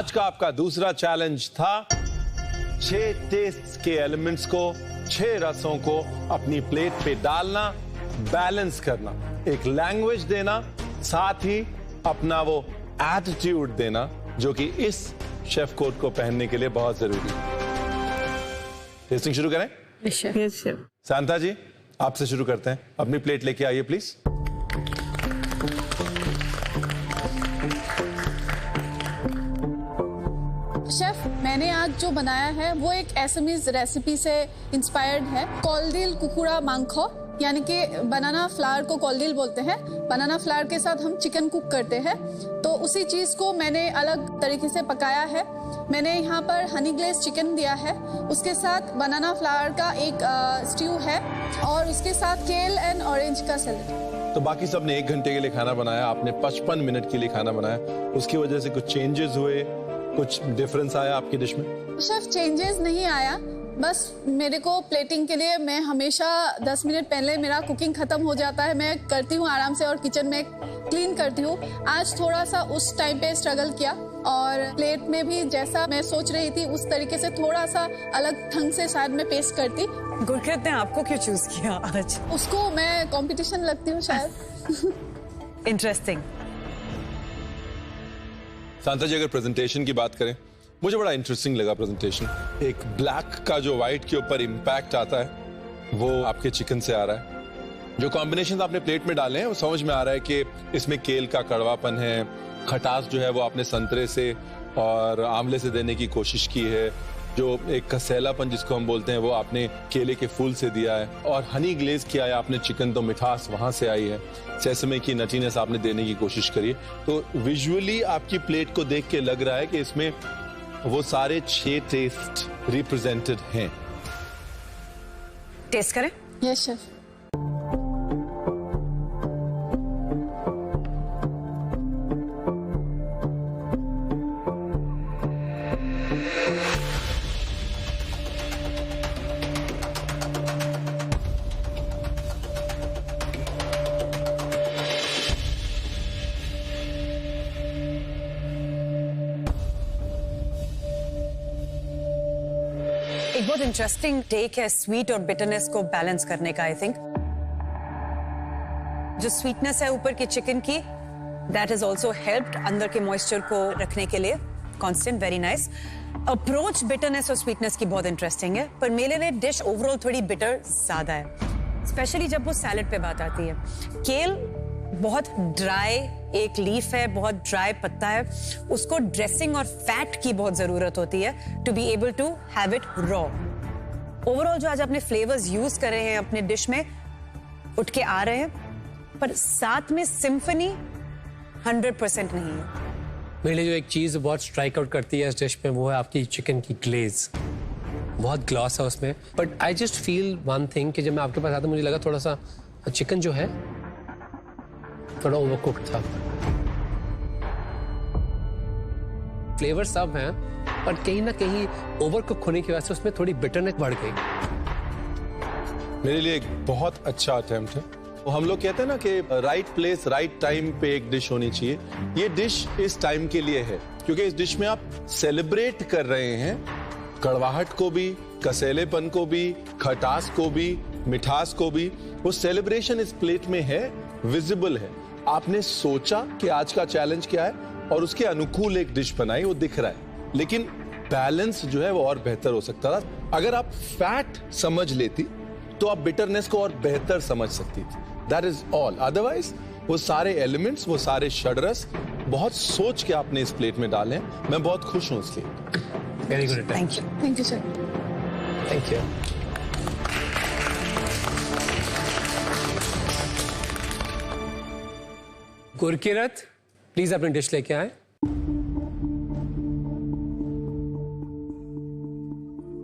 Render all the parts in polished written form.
आज का आपका दूसरा चैलेंज था 6 टेस्ट के एलिमेंट्स को, 6 रसों को अपनी प्लेट पे डालना, बैलेंस करना, एक लैंग्वेज देना, साथ ही अपना वो एटीट्यूड देना जो कि इस शेफ कोट को पहनने के लिए बहुत जरूरी है। टेस्टिंग शुरू करें? Yes chef. शांता जी, आपसे शुरू करते हैं। अपनी प्लेट लेके आइए प्लीज। शेफ, मैंने आज जो बनाया है वो एक एसएमईज रेसिपी से इंस्पायर्ड है। कोलदिल कुकुरा मांखो, यानी कि बनाना फ्लावर को कोलदिल बोलते हैं। बनाना फ्लावर के साथ हम चिकन कुक करते हैं, तो उसी चीज को मैंने अलग तरीके से पकाया है। मैंने यहाँ पर हनी ग्लेज चिकन दिया है, उसके साथ बनाना फ्लावर का एक स्ट्यू है और उसके साथ केल एंड ऑरेंज का सैलेड। तो बाकी सब ने 1 घंटे के लिए खाना बनाया, आपने 55 मिनट के लिए खाना बनाया। उसकी वजह से कुछ चेंजेस हुए, कुछ डिफरेंस आया आपकी डिश में? शेफ, चेंजेस नहीं आया, बस मेरे को प्लेटिंग के लिए मैं हमेशा 10 मिनट पहले मेरा कुकिंग खत्म हो जाता है। मैं करती हूँ आराम से और किचन में क्लीन करती हूँ। आज थोड़ा सा उस टाइम पे स्ट्रगल किया और प्लेट में भी जैसा मैं सोच रही थी उस तरीके से थोड़ा सा अलग ढंग से शायद मैं पेश करती। गुरकीरत ने आपको क्यों चूज किया आज? उसको मैं कंपटीशन लगती हूँ शायद। इंटरेस्टिंग। शांता जी, अगर प्रेजेंटेशन की बात करें, मुझे बड़ा इंटरेस्टिंग लगा प्रेजेंटेशन। एक ब्लैक का जो व्हाइट के ऊपर इम्पैक्ट आता है वो आपके चिकन से आ रहा है। जो कॉम्बिनेशन आपने प्लेट में डाले हैं वो समझ में आ रहा है कि इसमें केल का कड़वापन है, खटास जो है वो आपने संतरे से और आंवले से देने की कोशिश की है, जो एक कसेलापन जिसको हम बोलते हैं वो आपने केले के फूल से दिया है, और हनी ग्लेज किया है आपने चिकन, तो मिठास वहां से आई है। सेसमे की नटीनेस आपने देने की कोशिश करी। तो विजुअली आपकी प्लेट को देख के लग रहा है कि इसमें वो सारे 6 टेस्ट रिप्रेजेंटेड हैं। टेस्ट करें? Yes chef. एक बहुत इंटरेस्टिंग टेक है स्वीट और बिटरनेस को बैलेंस करने का। आई थिंक जो स्वीटनेस है ऊपर की चिकन की, दैट इज ऑल्सो हेल्प्ड अंदर के मॉइस्चर को रखने के लिए constant. Very nice approach. Bitterness और स्वीटनेस की बहुत इंटरेस्टिंग है, पर मेरे लिए डिश ओवरऑल थोड़ी बिटर ज्यादा है, स्पेशली जब वो सैलेड पे बात आती है। केल बहुत ड्राई एक लीफ है, बहुत ड्राई पत्ता है, उसको ड्रेसिंग और फैट की बहुत जरूरत होती है to be able to have it raw. Overall जो आज आपने फ्लेवर्स यूज कर रहे हैं अपने डिश में उठ के आ रहे हैं, पर साथ में सिम्फनी 100% नहीं है। मेरे लिए जो एक चीज बहुत स्ट्राइक आउट करती है इस डिश में वो है आपकी चिकन की ग्लेज। बहुत ग्लॉस है उसमें, but I just feel one thing कि जब मैं आपके पास आता मुझे लगा थोड़ा सा चिकन जो है थोड़ा ओवरकुक्ड था। फ्लेवर सब हैं, पर कहीं ना कहीं ओवरकुक होने की वजह से उसमें थोड़ी बिटरनेस बढ़ गई। मेरे लिए एक बहुत अच्छा अटेम्प्ट है। तो हम लोग कहते हैं ना कि राइट प्लेस राइट टाइम पे एक डिश होनी चाहिए। ये डिश इस टाइम के लिए है क्योंकि इस डिश में आप सेलिब्रेट कर रहे हैं कड़वाहट को भी, कसेलेपन को भी, खटास को भी, मिठास को भी। वो सेलिब्रेशन इस प्लेट में है, विजिबल है। आपने सोचा कि आज का चैलेंज क्या है और उसके अनुकूल एक डिश बनाई, वो दिख रहा है। लेकिन बैलेंस जो है वो और बेहतर हो सकता था। अगर आप फैट समझ लेती तो आप बिटरनेस को और बेहतर समझ सकती थी। That is all. अदरवाइज वो सारे एलिमेंट्स, वो सारे षड्रस बहुत सोच के आपने इस प्लेट में डाले हैं। मैं बहुत खुश हूं इसलिए। Very good. Thank you. Thank you sir. Thank you. Gurkirat, please अपनी डिश लेके आए।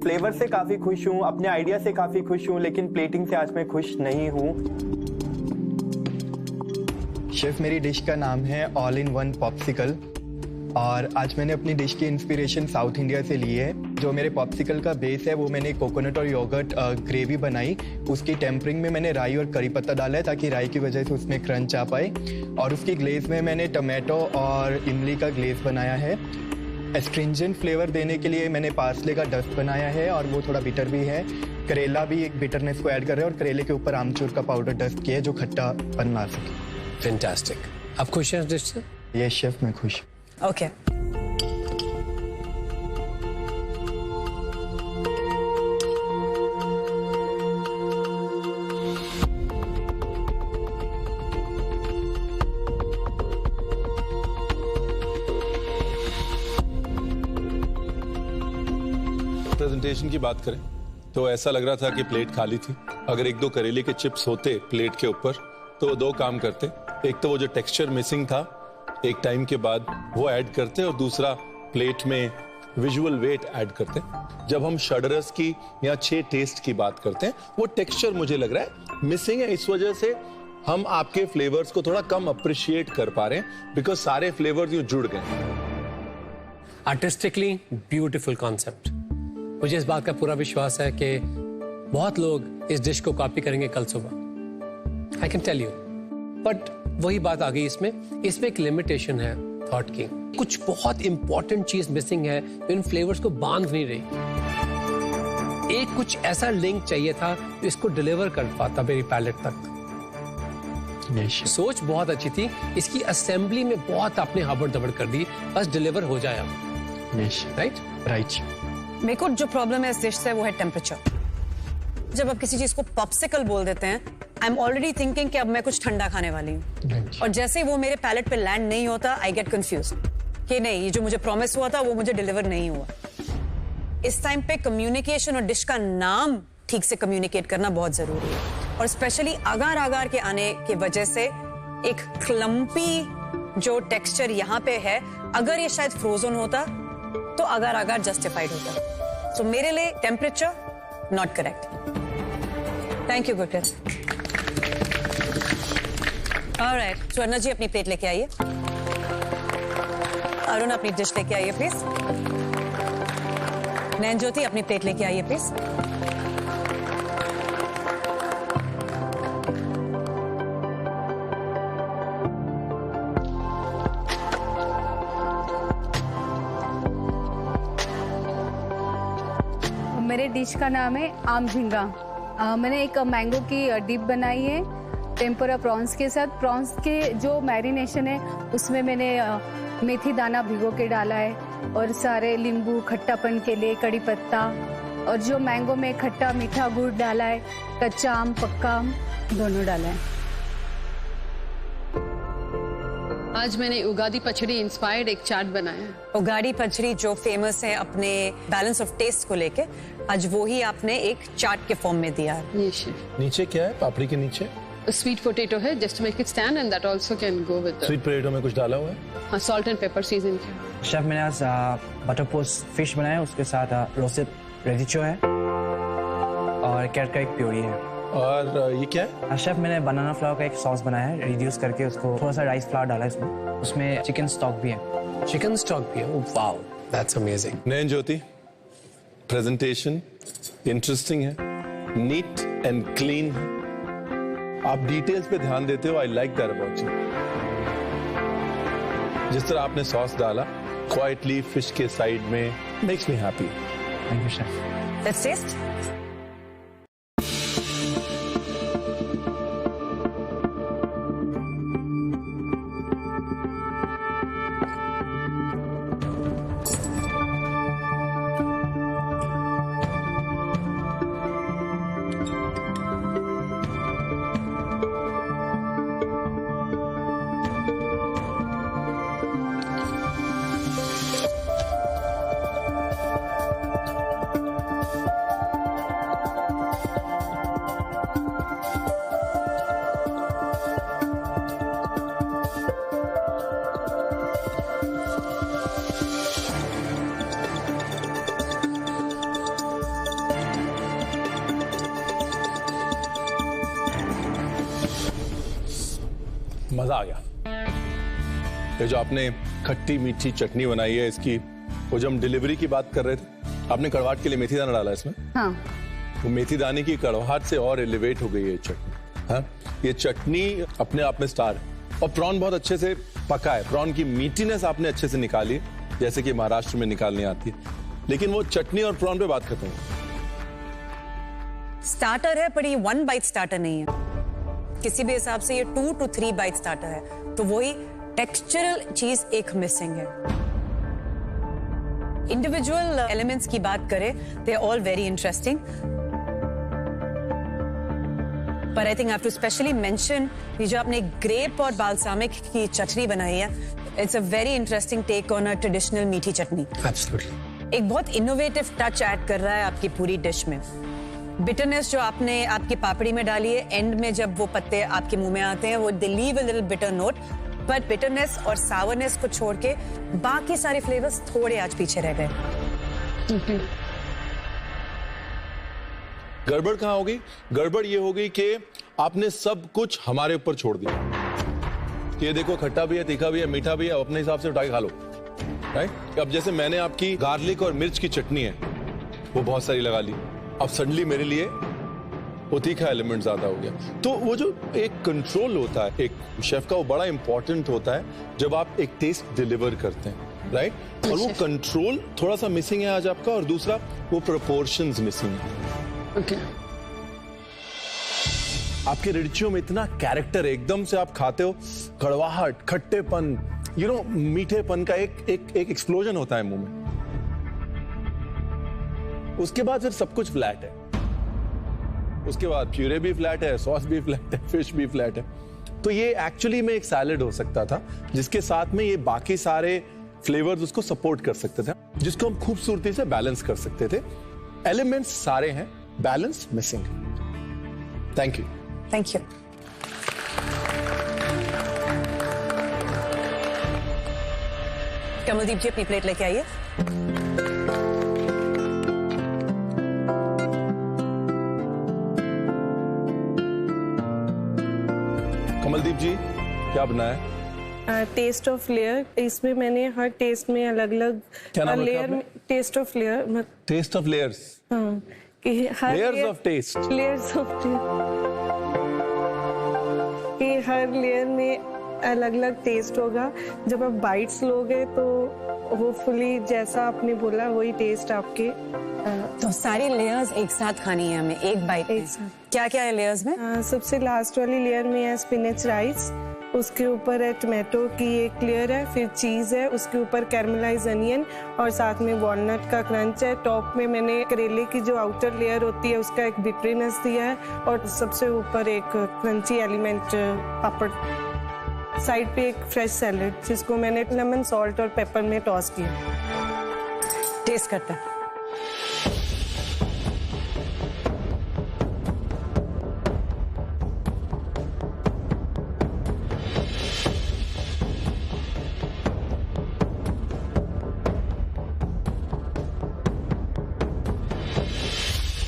फ्लेवर से काफी खुश हूँ, अपने आइडिया से काफी खुश हूँ, लेकिन प्लेटिंग से आज मैं खुश नहीं हूँ। शेफ, मेरी डिश का नाम है ऑल इन वन पॉप्सिकल और आज मैंने अपनी डिश की इंस्पिरेशन साउथ इंडिया से ली है। जो मेरे पॉप्सिकल का बेस है वो मैंने कोकोनट और योगर्ट ग्रेवी बनाई। उसकी टेम्परिंग में मैंने राई और करी पत्ता डाला है ताकि राई की वजह से उसमें क्रंच आ पाए, और उसकी ग्लेज में मैंने टमाटो और इमली का ग्लेज बनाया है। एस्ट्रिंजेंट फ्लेवर देने के लिए मैंने पार्सले का डस्ट बनाया है और वो थोड़ा बिटर भी है। करेला भी एक बिटरनेस को ऐड कर रहे हैं और करेले के ऊपर आमचूर का पाउडर डस्ट किया है जो खट्टापन ला सके। फैंटास्टिक। आप खुश हैं इस डिश से? ये शेफ मैं खुश। ओके प्रेजेंटेशन की बात करें तो ऐसा लग रहा था कि प्लेट खाली थी। अगर एक दो करेले के चिप्स होते प्लेट के ऊपर तो वो दो काम करते। एक तो वो जो टेक्सचर मिसिंग था एक टाइम के बाद वो ऐड करते और दूसरा प्लेट में विजुअल वेट ऐड करते। जब हम शडरस की या 6 टेस्ट की बात करते हैं वो टेक्सचर मुझे लग रहा है मिसिंग है। इस वजह से हम आपके फ्लेवर्स को थोड़ा कम अप्रिशिएट कर पा रहे हैं बिकॉज सारे फ्लेवर्स यूं जुड़ गए। Artistically beautiful concept. मुझे इस बात का पूरा विश्वास है कि बहुत लोग इस डिश को कॉपी करेंगे कल सुबह। I can tell you. But वही बात आ गई इसमें एक लिमिटेशन है थॉट की। कुछ बहुत इंपॉर्टेंट चीज मिसिंग है, इन फ्लेवर्स को बांध नहीं रही। एक कुछ ऐसा लिंक चाहिए था जो इसको डिलीवर कर पाता मेरी पैलेट तक। सोच बहुत अच्छी थी, इसकी असेंबली में बहुत आपने हबड़ दबड़ कर दी, बस डिलीवर हो जाए अब। राइट। मेरे को जो प्रॉब्लम है इस डिश से वो है टेम्परेचर। जब आप किसी चीज को पॉप्सिकल बोल देते हैं आई एम ऑलरेडी थिंकिंग कि अब मैं कुछ ठंडा खाने वाली हूँ और जैसे ही वो मेरे पैलेट पे लैंड नहीं होता आई गेट कंफ्यूज कि नहीं ये जो मुझे प्रॉमिस हुआ था वो मुझे डिलीवर नहीं हुआ। इस टाइम पे कम्युनिकेशन और डिश का नाम ठीक से कम्युनिकेट करना बहुत जरूरी है और स्पेशली अगार अगार के आने की वजह से एक क्लम्पी जो टेक्सचर यहाँ पे है, अगर ये शायद फ्रोजन होता तो अगार अगार जस्टिफाइड होता। सो मेरे लिए temperature not correct. Thank you Gurpreet. Alright, Swarna ji अपनी प्लेट लेके आइए। अरुण अपनी डिश लेके आइए प्लीज। नैन ज्योति अपनी प्लेट लेके आइए प्लीज। मेरे डिश का नाम है आम झींगा। मैंने एक मैंगो की डिप बनाई है टेम्पुरा प्रॉन्स के साथ। प्रॉन्स के जो मैरिनेशन है उसमें मैंने मेथी दाना भिगो के डाला है और सारे नींबू खट्टापन के लिए कड़ी पत्ता और जो मैंगो में खट्टा मीठा गुड़ डाला है, कच्चा आम पक्का आम दोनों डाला है। आज मैंने उगादी पचड़ी इंस्पायर्ड एक चाट बनाया है। उगाड़ी पचड़ी जो फेमस है अपने बैलेंस ऑफ टेस्ट को लेके, आज वो ही आपने एक चाट के फॉर्म में दिया है। ये शेफ नीचे क्या है पापड़ी के नीचे? स्वीट पोटैटो है, just make it stand and that also can go with sweet potato में कुछ डाला हुआ है? हाँ, सॉल्ट एंड पेपर सीजन किया। शेफ मैंने आज बटर पोस्ट फिश बनाया, उसके साथ रोस्टेड रेडिचो है और कैरेट का एक प्योरी है। और ये क्या है? शेफ मैंने बनाना फ्लावर का एक सॉस बनाया है, रिड्यूस करके उसको थोड़ा सा राइस फ्लावर डाला है उसमें चिकन स्टॉक भी है। चिकन स्टॉक भी है? Wow, that's amazing. Nain Jyoti, presentation interesting है, नीट एंड क्लीन है, आप डिटेल्स पे ध्यान देते हो। I like that about you. जिस तरह आपने सॉस डाला क्वाइटली फिश के साइड में, makes me happy. Thank you chef. Let's taste. मजा आ गया। ये जो आपने खट्टी मीठी चटनी बनाई है इसकी, वो जब हम डिलीवरी की बात कर रहे थे आपने कड़वाहट के लिए मेथी दाना डाला इसमें। हाँ। वो मेथी दाने की कड़वाहट से और एलिवेट हो गई है ये चटनी। हाँ, ये चटनी अपने आप में स्टार है। और प्रॉन बहुत अच्छे से पका है, प्रॉन की मीठीनेस आपने अच्छे से निकाली। जैसे कि महाराष्ट्र में निकालनी आती है, लेकिन वो चटनी और प्रॉन पे बात करते हैं। स्टार्टर है पर ये 1 बाइट स्टार्टर नहीं है, किसी भी हिसाब से ये 2 to 3 बाइट स्टार्टर है, तो वही टेक्सचरल चीज एक मिसिंग है। इंडिविजुअल एलिमेंट्स की बात करें, they are all very interesting, पर I think I have to specially mention ये जो आपने ग्रेप और बाल्सामिक की चटनी बनाई है, it's a very interesting take on a traditional मीठी चटनी। एब्सोल्युटली। एक बहुत इनोवेटिव टच ऐड कर रहा है आपकी पूरी डिश में। बिटरनेस जो आपने आपकी पापड़ी में डाली है, एंड में जब वो पत्ते आपके मुंह में आते हैं वो they leave a little bitter note, पर बिटरनेस और सावरनेस को छोड़ के बाकी सारे फ्लेवर्स थोड़े आज पीछे रह गए। गड़बड़ कहाँ होगी? गड़बड़ ये होगी कि आपने सब कुछ हमारे ऊपर छोड़ दिया कि ये देखो खट्टा भी है, तीखा भी है, मीठा भी है, अपने हिसाब से उठा के खा लो, राइट? अब जैसे मैंने आपकी गार्लिक और मिर्च की चटनी है वो बहुत सारी लगा ली, अब सडनली मेरे लिए वो तीखा एलिमेंट ज्यादा हो गया। तो वो जो एक कंट्रोल होता है एक शेफ का, वो बड़ा इंपॉर्टेंट होता है जब आप एक टेस्ट डिलीवर करते हैं, राइट? और वो कंट्रोल थोड़ा सा मिसिंग है आज आपका, और दूसरा वो प्रोपोर्शंस मिसिंग है। ओके। आपके रिडचियों में इतना कैरेक्टर है, एकदम से आप खाते हो, कड़वाहट, खट्टेपन, यू नो, मीठेपन का एक एक्सप्लोजन होता है मुंह में। उसके बाद फिर सब कुछ फ्लैट है, उसके बाद प्यूरे भी फ्लैट है, सॉस भी फ्लैट है, फिश भी फ्लैट है। तो ये एक्चुअली में एक सैलेड हो सकता था जिसके साथ में ये बाकी सारे फ्लेवर्स उसको सपोर्ट कर सकते थे, जिसको हम खूबसूरती से बैलेंस कर सकते थे। एलिमेंट्स सारे हैं, balance missing. Thank you. Thank you. Kamaldeep ji अपनी प्लेट लेके आइए। कमलदीप जी क्या बनाया? Taste of layer. इसमें मैंने हर टेस्ट में अलग अलग लेयर में taste of layer, taste of layers, हाँ, कि हर layers of taste, layers of कि हर लेयर में अलग अलग टेस्ट होगा। जब आप बाइट्स लोगे तो होपफुली जैसा आपने बोला वही टेस्ट आपके। तो सारी लेयर्स एक साथ खानी है हमें एक बाइट में। क्या क्या है लेयर्स में? सबसे लास्ट वाली लेयर में है स्पिनच राइस, उसके ऊपर है टमाटो की एक लेयर है, फिर चीज है, उसके ऊपर कैरमलाइज अनियन और साथ में वॉलनट का क्रंच है। टॉप में मैंने करेले की जो आउटर लेयर होती है उसका एक बिटरीनेस दिया है, और सबसे ऊपर एक क्रंची एलिमेंट पापड़। साइड पे एक फ्रेश सैलेड जिसको मैंने लेमन, सॉल्ट और पेपर में टॉस किया। टेस्ट करते हैं।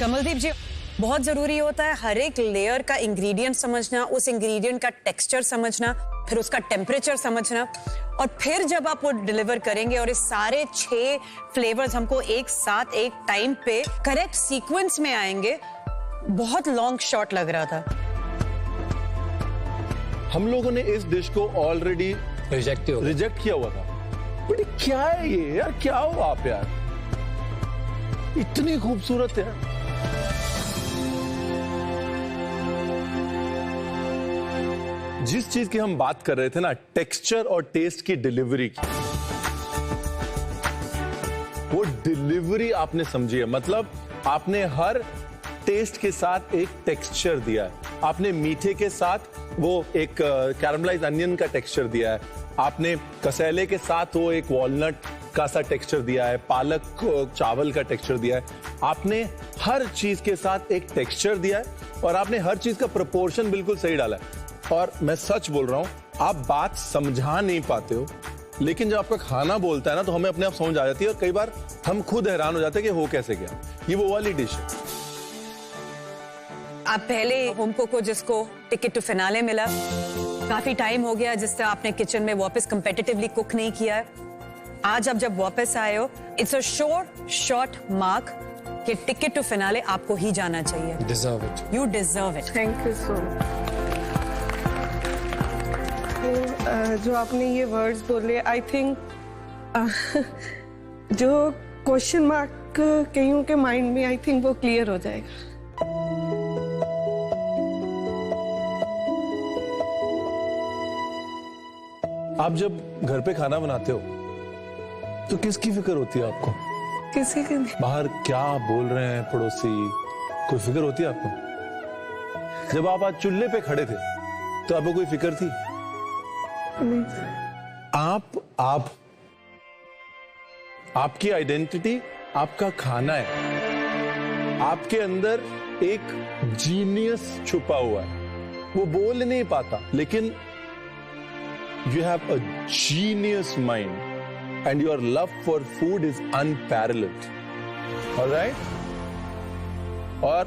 कमलदीप जी, बहुत जरूरी होता है हर एक लेयर का इंग्रेडिएंट समझना, उस इंग्रेडिएंट का टेक्सचर समझना, फिर उसका टेम्परेचर समझना, और फिर जब आप वो डिलीवर करेंगे और इस सारे 6 फ्लेवर्स हमको एक साथ एक टाइम पे करेक्ट सीक्वेंस में आएंगे। बहुत लॉन्ग शॉट लग रहा था। हम लोगों ने इस डिश को ऑलरेडी रिजेक्ट किया हुआ था। बट क्या है ये यार, क्या हो आप यार, इतनी खूबसूरत है। जिस चीज की हम बात कर रहे थे ना, टेक्सचर और टेस्ट की डिलीवरी की, वो डिलीवरी आपने समझी है। मतलब आपने हर टेस्ट के साथ एक टेक्सचर दिया है। आपने मीठे के साथ वो एक कैरमलाइज अनियन का टेक्सचर दिया है, आपने कसेले के साथ वो एक वॉलनट का सा टेक्सचर दिया है, पालक चावल का टेक्सचर दिया है। आपने हर चीज के साथ एक टेक्सचर दिया है, और आपने हर चीज का प्रोपोर्शन बिल्कुल सही डाला है। और मैं सच बोल रहा हूं, आप बात समझा नहीं पाते हो, लेकिन जब आपका खाना बोलता है ना, तो हमें अपने आप समझ आ जाती है, और कई बार हम खुद हैरान हो जाते हैं कि हो कैसे गया। ये वो वाली डिश है। आप पहले होम कुक हो जिसको टिकट टू फिनाले मिला, काफी टाइम हो गया जिससे आपने किचन में वापस कंपेटिटिवली कुक नहीं किया है। आज आप जब वापस आए हो, it's a sure short mark कि टिकट टू फिनाले आपको ही जाना चाहिए। Deserve it, you deserve it. Thank you so much. जो आपने ये वर्ड्स बोले, आई थिंक जो क्वेश्चन मार्क कईयों के माइंड में आई थिंक वो क्लियर हो जाएगा। आप जब घर पे खाना बनाते हो तो किसकी फिक्र होती है आपको? किसी के नहीं। बाहर क्या बोल रहे हैं पड़ोसी, कोई फिक्र होती है आपको? जब आप आज चूल्हे पे खड़े थे तो आपको कोई फिक्र थी? नहीं। आपकी आइडेंटिटी आपका खाना है। आपके अंदर एक जीनियस छुपा हुआ है, वो बोल नहीं पाता, लेकिन you have a genius mind and your love for food is unparalleled. All right? और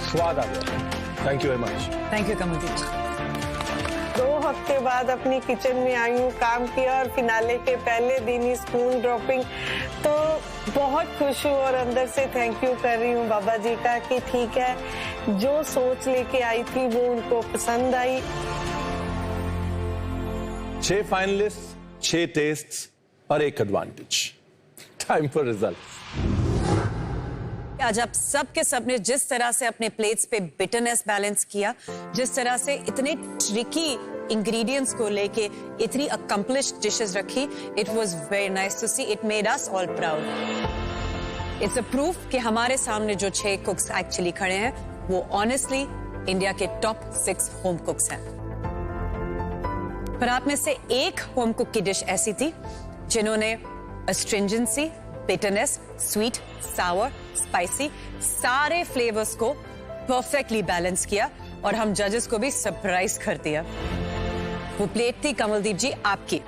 स्वाद आ गया। Thank you very much. Thank you Kamaldeep ji. 2 हफ्ते बाद अपनी किचन में आई हूँ, काम किया और फिनाले के पहले दिन ही स्पून ड्रॉपिंग, तो बहुत खुश हूँ और अंदर से थैंक यू कर रही हूँ बाबा जी का कि ठीक है, जो सोच लेके आई थी वो उनको पसंद आई। 6 फाइनलिस्ट, 6 टेस्ट्स और 1 एडवांटेज। Time for result. आज आप सब के सब ने जिस तरह से अपने प्लेट्स पे बिटरनेस बैलेंस किया, जिस तरह से इतने ट्रिकी इंग्रेडिएंट्स को लेके इतनी अकम्प्लिश्ड डिशेस रखी, it was very nice to see. It made us all proud. It's a proof कि हमारे सामने जो 6 कुक्स एक्चुअली खड़े हैं वो ऑनेस्टली इंडिया के टॉप 6 होम कुक्स हैं। पर आप में से एक होम कुक की डिश ऐसी थी जिन्होंने अस्ट्रिंजेंसी, बिटरनेस, स्वीट, सावर, स्पाइसी सारे फ्लेवर्स को परफेक्टली बैलेंस किया और हम जजेस को भी सरप्राइज कर दिया। वो प्लेट थी कमलदीप जी आपकी।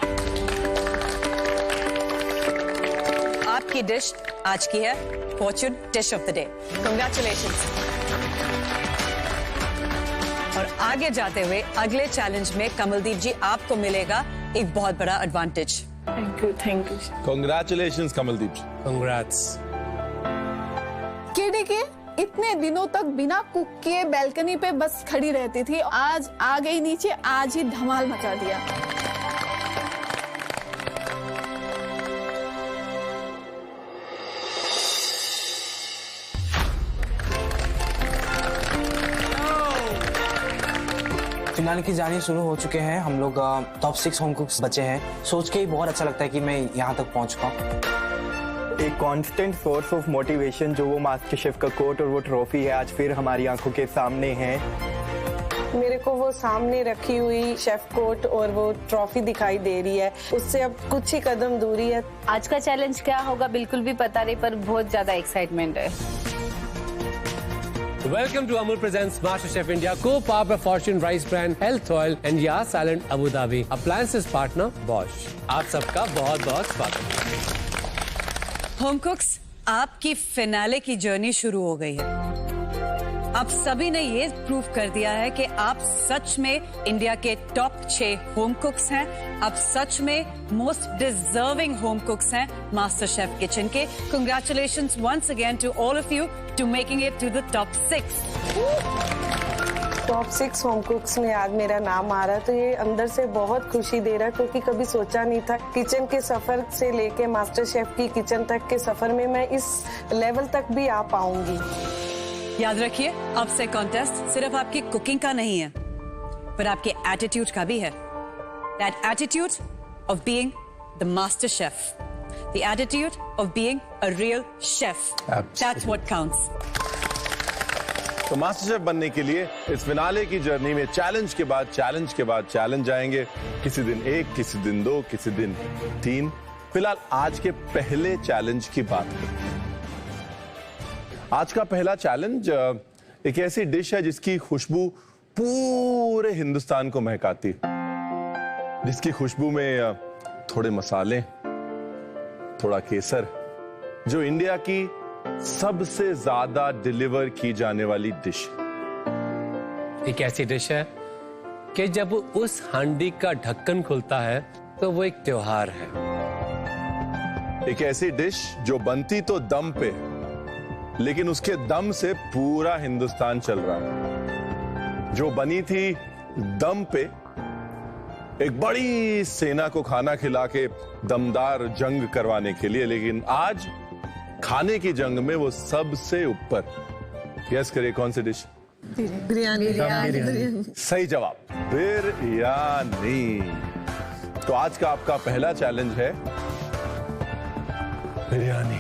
आपकी डिश आज की है Fortune dish of the day. Congratulations. और आगे जाते हुए अगले चैलेंज में कमलदीप जी आपको मिलेगा एक बहुत बड़ा advantage. Thank you. Congratulations Kamaldeep ji. Congrats. कि देखिए, इतने दिनों तक बिना कुक किए बैल्कनी पे बस खड़ी रहती थी, आज आ गई नीचे, आज ही धमाल मचा दिया। फिनाले की जानी शुरू हो चुके हैं। हम लोग टॉप 6 होम कुक्स बचे हैं। सोच के ही बहुत अच्छा लगता है कि मैं यहाँ तक पहुँच पाऊँ। एक कांस्टेंट सोर्स ऑफ मोटिवेशन जो वो मास्टर शेफ का कोट और वो ट्रॉफी है, आज फिर हमारी आंखों के सामने है। मेरे को वो सामने रखी हुई शेफ कोट और वो ट्रॉफी दिखाई दे रही है, उससे अब कुछ ही कदम दूरी है। आज का चैलेंज क्या होगा बिल्कुल भी पता नहीं, पर बहुत ज्यादा एक्साइटमेंट है। Welcome to Amul presents MasterChef India, co-powered by Fortune Rice Brand, Health Oil and Yas Island, Abu Dhabi. Appliances partner Bosch. आप सबका बहुत-बहुत स्वागत। होम कुक्स, आपकी फिनाले की जर्नी शुरू हो गई है। आप सभी ने ये प्रूव कर दिया है कि आप सच में इंडिया के टॉप 6 होम कुक्स हैं। आप सच में मोस्ट डिजर्विंग होम कुक्स हैं मास्टर शेफ किचन के। Congratulations once again to all of you to making it to the top 6. Top 6 home कुक्स में आज मेरा नाम आ रहा है, तो ये अंदर से बहुत खुशी दे रहा है, क्योंकि कभी सोचा नहीं था किचन के सफर से लेके मास्टर शेफ की किचन तक के सफर में मैं इस लेवल तक भी आ पाऊंगी। याद रखिए, अब से कॉन्टेस्ट सिर्फ आपकी कुकिंग का नहीं है, पर आपके एटीट्यूड का भी है। That attitude of being the master chef, the attitude of being a real chef. That's what counts. तो मास्टर शेफ बनने के लिए इस फिनाले की जर्नी में चैलेंज के बाद चैलेंज के बाद चैलेंज आएंगे। किसी दिन 1, किसी दिन 2, किसी दिन 3। फिलहाल आज के पहले चैलेंज की बात करते हैं। आज का पहला चैलेंज एक ऐसी डिश है जिसकी खुशबू पूरे हिंदुस्तान को महकाती है, जिसकी खुशबू में थोड़े मसाले, थोड़ा केसर, जो इंडिया की सबसे ज्यादा डिलीवर की जाने वाली डिश। एक ऐसी डिश है कि जब उस हांडी का ढक्कन खुलता है तो वो एक त्योहार है। एक ऐसी डिश जो बनती तो दम पे, लेकिन उसके दम से पूरा हिंदुस्तान चल रहा है। जो बनी थी दम पे, एक बड़ी सेना को खाना खिला के दमदार जंग करवाने के लिए, लेकिन आज खाने की जंग में वो सबसे ऊपर। गैस करिए कौन सी डिश? बिरयानी। सही जवाब, बिरयानी। तो आज का आपका पहला चैलेंज है बिरयानी।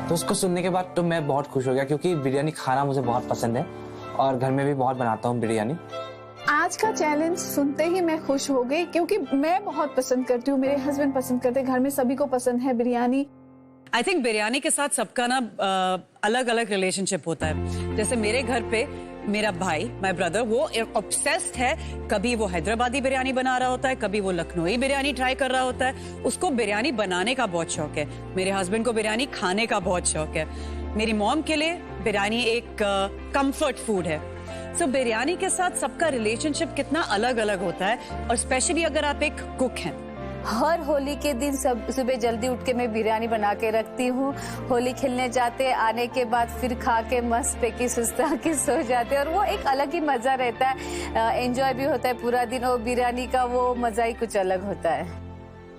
तो उसको सुनने के बाद तो मैं बहुत खुश हो गया, क्योंकि बिरयानी खाना मुझे बहुत पसंद है और घर में भी बहुत बनाता हूँ बिरयानी। आज का चैलेंज सुनते ही मैं खुश हो गई, क्योंकि मैं बहुत पसंद करती हूँ, मेरे हस्बैंड पसंद करते हैं, घर में सभी को पसंद है बिरयानी। आई थिंक बिरयानी के साथ सबका ना अलग अलग रिलेशनशिप होता है। जैसे मेरे घर पे मेरा भाई, माय ब्रदर, वो ऑब्सेस्ड है। कभी वो हैदराबादी बिरयानी बना रहा होता है, कभी वो लखनऊई बिरयानी ट्राई कर रहा होता है। उसको बिरयानी बनाने का बहुत शौक है। मेरे हस्बैंड को बिरयानी खाने का बहुत शौक है। मेरी मॉम के लिए बिरयानी एक कंफर्ट फूड है। सो बिरयानी के साथ सबका रिलेशनशिप कितना अलग अलग होता है, और स्पेशली अगर आप एक कुक हैं। हर होली के दिन सब सुबह जल्दी उठ के मैं बिरयानी बना के रखती हूँ। होली खेलने जाते, आने के बाद फिर खा के मस्त पैकी सुस्ता के सो जाते, और वो एक अलग ही मजा रहता है। एंजॉय भी होता है पूरा दिन, और बिरयानी का वो मजा ही कुछ अलग होता है।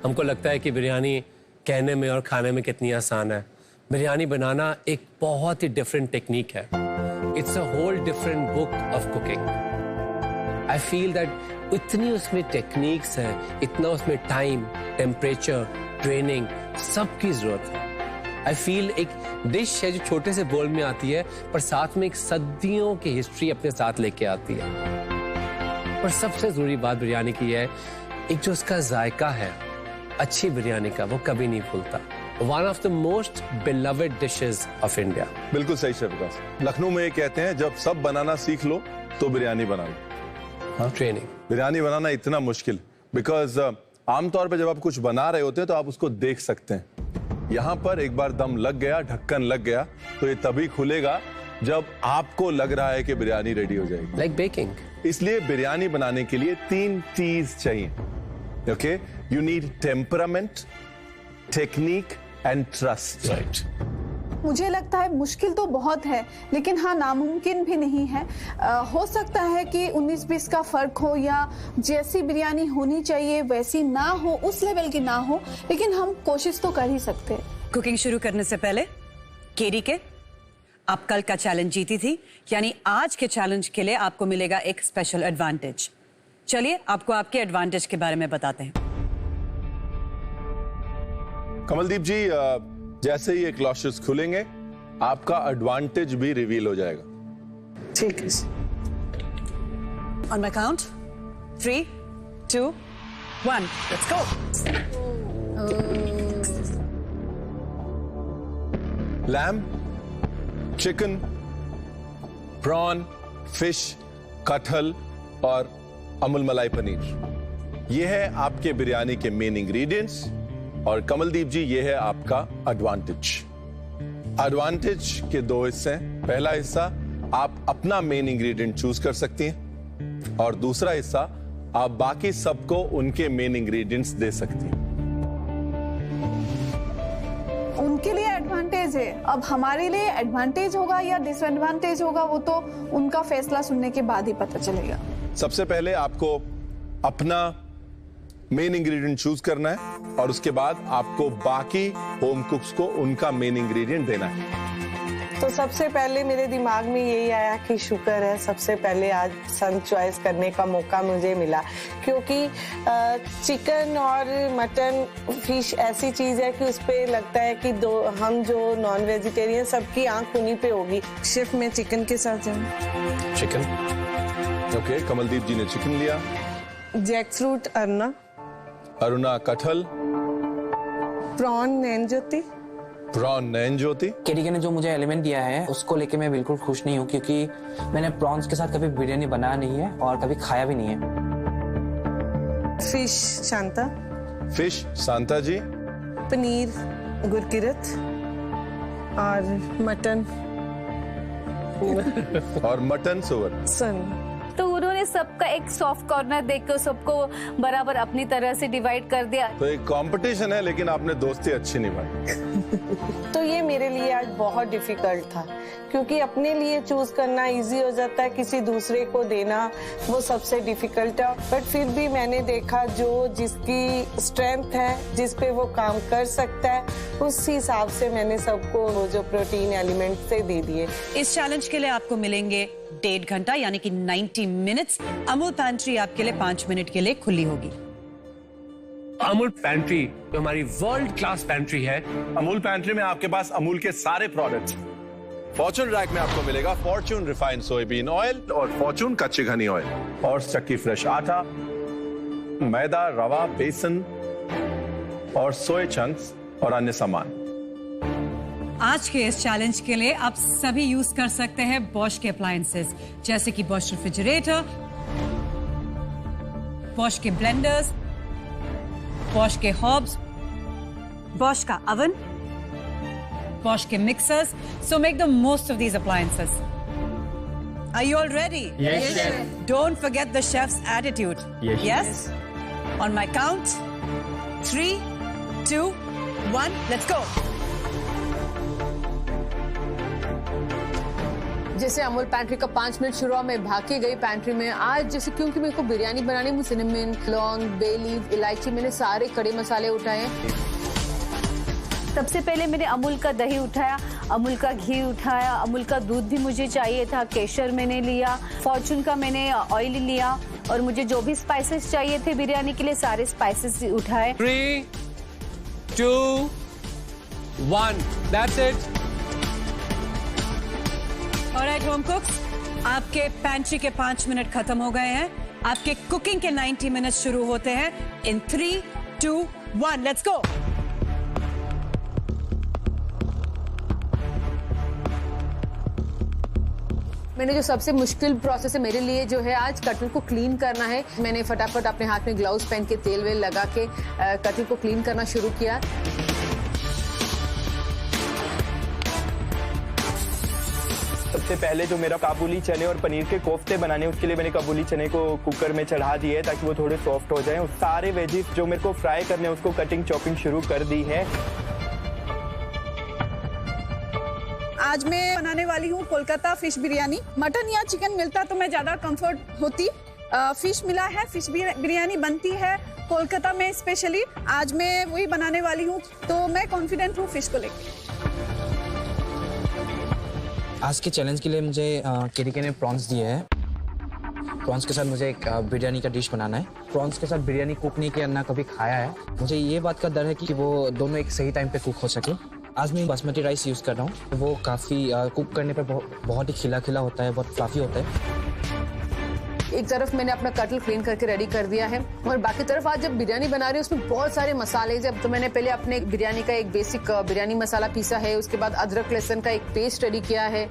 हमको लगता है कि बिरयानी कहने में और खाने में कितनी आसान है। बिरयानी बनाना एक बहुत ही डिफरेंट टेक्निक है। It's a whole different book of cooking. I feel that इतनी उसमें टेक्निक्स है, इतना उसमें टाइम, टेम्परेचर, ट्रेनिंग, सब की जरूरत है। आई फील एक डिश है जो छोटे से बोल में आती है, पर साथ में एक सदियों की हिस्ट्री अपने साथ लेके आती है। और सबसे जरूरी बात बिरयानी की है, एक जो उसका जायका है अच्छी बिरयानी का, वो कभी नहीं भूलता। One of the most beloved dishes of India. बिल्कुल सही शेफ विकास। लखनऊ में ये कहते हैं, जब सब बनाना सीख लो तो बिरयानी बना लो। हाँ, ट्रेनिंग। बिरयानी बनाना इतना मुश्किल, बिकॉज आमतौर पे जब आप कुछ बना रहे होते हैं तो आप उसको देख सकते हैं। यहाँ पर एक बार दम लग गया, ढक्कन लग गया, तो ये तभी खुलेगा जब आपको लग रहा है कि बिरयानी रेडी हो जाएगी। Like baking. इसलिए बिरयानी बनाने के लिए 3 चीज चाहिए। Okay, you need temperament, technique and trust. Right. मुझे लगता है मुश्किल तो बहुत है, लेकिन हाँ, नामुमकिन भी नहीं है। हो सकता है कि 19-20 का फर्क हो, या जैसी बिरयानी होनी चाहिए वैसी ना हो, उस लेवल की ना हो, लेकिन हम कोशिश तो कर ही सकते हैं। कुकिंग शुरू करने से पहले केरी के, आप कल का चैलेंज जीती थी, यानी आज के चैलेंज के लिए आपको मिलेगा एक स्पेशल एडवांटेज। चलिए आपको आपके एडवांटेज के बारे में बताते हैं। कमलदीप जी, जैसे ही ये क्लॉशेस खुलेंगे आपका एडवांटेज भी रिवील हो जाएगा। ठीक है। On my count 3, 2, 1, let's go. Lamb, chicken, prawn, fish, कटहल और अमूल मलाई पनीर, ये है आपके बिरयानी के मेन इंग्रेडिएंट्स। और कमलदीप जी, ये है आपका एडवांटेज। एडवांटेज के 2 हिस्से हैं। पहला हिस्सा, आप अपना मेन इंग्रेडिएंट चूज कर सकती हैं, और दूसरा हिस्सा, आप बाकी सबको उनके मेन इंग्रेडिएंट्स दे सकती हैं। उनके लिए एडवांटेज है, अब हमारे लिए एडवांटेज होगा या डिसएडवांटेज होगा, वो तो उनका फैसला सुनने के बाद ही पता चलेगा। सबसे पहले आपको अपना मेन इंग्रेडिएंट चूज करना है, और उसके बाद आपको बाकी होम कुक्स को उनका मेन इंग्रेडिएंट देना है। तो सबसे पहले मेरे दिमाग में यही आया कि शुक्र है सबसे पहले आज सन चॉइस करने का मौका मुझे मिला, क्योंकि चिकन और मटन, फिश ऐसी चीज है कि उस पे लगता है कि हम जो नॉन वेजिटेरियन, सबकी आंख उन्हीं पे होगी। शेफ, मैं चिकन के साथ जाऊँ। चिकन। ओके, कमलदीप जी ने चिकन लिया। जैक फ्रूट अरुणा कटहल। प्रॉन नैनज्योति। प्रॉन नैनज्योति। केडी ने जो मुझे एलिमेंट दिया है उसको लेके मैं बिल्कुल खुश नहीं हूँ, क्योंकि मैंने प्रॉन्स के साथ कभी बिरयानी बनाया नहीं है और कभी खाया भी नहीं है। फिश शांता। फिश शांता जी। पनीर गुरकीरत। और मटन और मटन सुवर। सन। तो उन्होंने सबका एक सॉफ्ट कॉर्नर देख के सबको बराबर अपनी तरह से डिवाइड कर दिया। तो एक कंपटीशन है, लेकिन आपने दोस्ती अच्छी निभाई। तो ये मेरे लिए आज बहुत डिफिकल्ट था, क्योंकि अपने लिए चूज करना इजी हो जाता है, किसी दूसरे को देना वो सबसे डिफिकल्ट है। बट फिर भी मैंने देखा जो जिसकी स्ट्रेंथ है, जिस पे वो काम कर सकता है, उस हिसाब से मैंने सबको वो जो प्रोटीन एलिमेंट से दे दिए। इस चैलेंज के लिए आपको मिलेंगे 1.5 घंटा यानी कि 90 मिनट्स। अमूल पैंट्री आपके लिए 5 मिनट के लिए खुली होगी। अमूल पैंट्री जो हमारी वर्ल्ड क्लास पैंट्री है। अमूल पैंट्री में आपके पास अमूल के सारे प्रोडक्ट्स। फॉर्चून रैक में आपको मिलेगा फॉर्चून रिफाइंड सोयाबीन ऑयल और फॉर्चून कच्ची घनी ऑयल और चक्की फ्रेश आटा, मैदा, रवा, बेसन और सोया चंक्स और अन्य सामान। आज के इस चैलेंज के लिए आप सभी यूज कर सकते हैं बॉश के अप्लायंसेस, जैसे कि बॉश रेफ्रिजरेटर, बॉश के ब्लेंडर्स, बॉश के हॉब्स, बॉश का ओवन, बॉश के mixers. So make the most of these appliances. Are you all ready? Yes, chef. Don't forget the chef's attitude. Yes? On my count, 3, 2, 1, let's go. जैसे Amul pantry का 5 minute शुरू हुआ, मैं भाग के गई पैंट्री में। आज जैसे क्योंकि मेरे को बिरयानी बनानी, मुझे सिनेमन, लौंग, बे लीफ, इलायची, मैंने सारे खड़े मसाले उठाए। सबसे पहले मैंने अमूल का दही उठाया, अमूल का घी उठाया, अमूल का दूध भी मुझे चाहिए था, केसर मैंने लिया, फॉर्चून का मैंने ऑयल लिया और मुझे जो भी स्पाइसेस चाहिए थे बिरयानी के लिए सारे स्पाइसेस उठाए। 3, 2, 1, that's it. Alright, home cooks, आपके पैंट्री के 5 मिनट खत्म हो गए हैं। आपके कुकिंग के 90 मिनट शुरू होते हैं in 3, 2, 1, let's go. मैंने जो सबसे मुश्किल प्रोसेस है मेरे लिए जो है आज कटल को क्लीन करना है। मैंने फटाफट अपने हाथ में ग्लव्स पहन के तेल वेल लगा के कटल को क्लीन करना शुरू किया। सबसे पहले जो मेरा काबुली चने और पनीर के कोफ्ते बनाने, उसके लिए मैंने काबुली चने को कुकर में चढ़ा दिए ताकि वो थोड़े सॉफ्ट हो जाएं। सारे वेजिस जो मेरे को फ्राई करने हैं उसको कटिंग चॉपिंग शुरू कर दी है। आज मैं बनाने वाली हूँ कोलकाता फिश बिरयानी। मटन या चिकन मिलता तो मैं ज्यादा कंफर्ट होती। फिश मिला है, फिश बिरयानी बनती है कोलकाता में स्पेशली। आज मैं वही बनाने वाली हूँ, तो मैं कॉन्फिडेंट हूँ फिश को लेकर। आज के चैलेंज के लिए मुझे केरीके ने प्रॉन्स दिए हैं। प्रॉन्स के साथ मुझे एक बिरयानी का डिश बनाना है। प्रॉन्स के साथ बिरयानी कुक नहीं किया, ना कभी खाया है। मुझे ये बात का डर है कि वो दोनों एक सही टाइम पे कुक हो सके। आज मैं बासमती राइस यूज़ कर रहा हूँ। वो काफ़ी कुक करने पर बहुत ही खिला खिला होता है, बहुत फ्लफी होता है। एक तरफ मैंने अपना कटल क्लीन करके रेडी कर दिया है और बाकी तरफ आज जब बिरयानी बना रही हूँ उसमें बहुत सारे मसाले। जब तो मैंने पहले अपने बिरयानी का एक बेसिक बिरयानी मसाला पीसा है, उसके बाद अदरक लहसुन का एक पेस्ट रेडी किया है।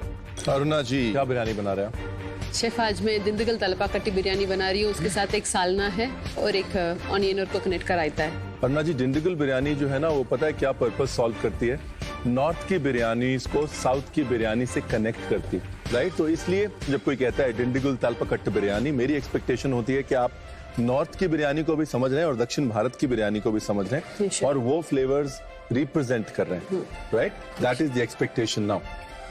अरुणा जी, क्या बिरयानी बना रहे हैं? शेफ, आज मैं दिंदगल तलपा कट्टी बिरयानी बना रही हूँ। उसके साथ एक सालना है और एक ऑनियन और कोकोनट का रायता है। अरुणा जी, दिंडगल बिरयानी जो है ना, वो पता है क्या पर्पस सॉल्व करती है? नॉर्थ की बिरयानी को साउथ की बिरयानी से कनेक्ट करती है, राइट? तो इसलिए जब कोई कहता है दिंडगल तलपकट्ट बिरयानी, मेरी एक्सपेक्टेशन होती है कि आप नॉर्थ की बिरयानी को भी समझ रहे हैं और दक्षिण भारत की बिरयानी को भी समझ रहे हैं और वो फ्लेवर्स रिप्रेजेंट कर रहे हैं, right? That is the expectation now.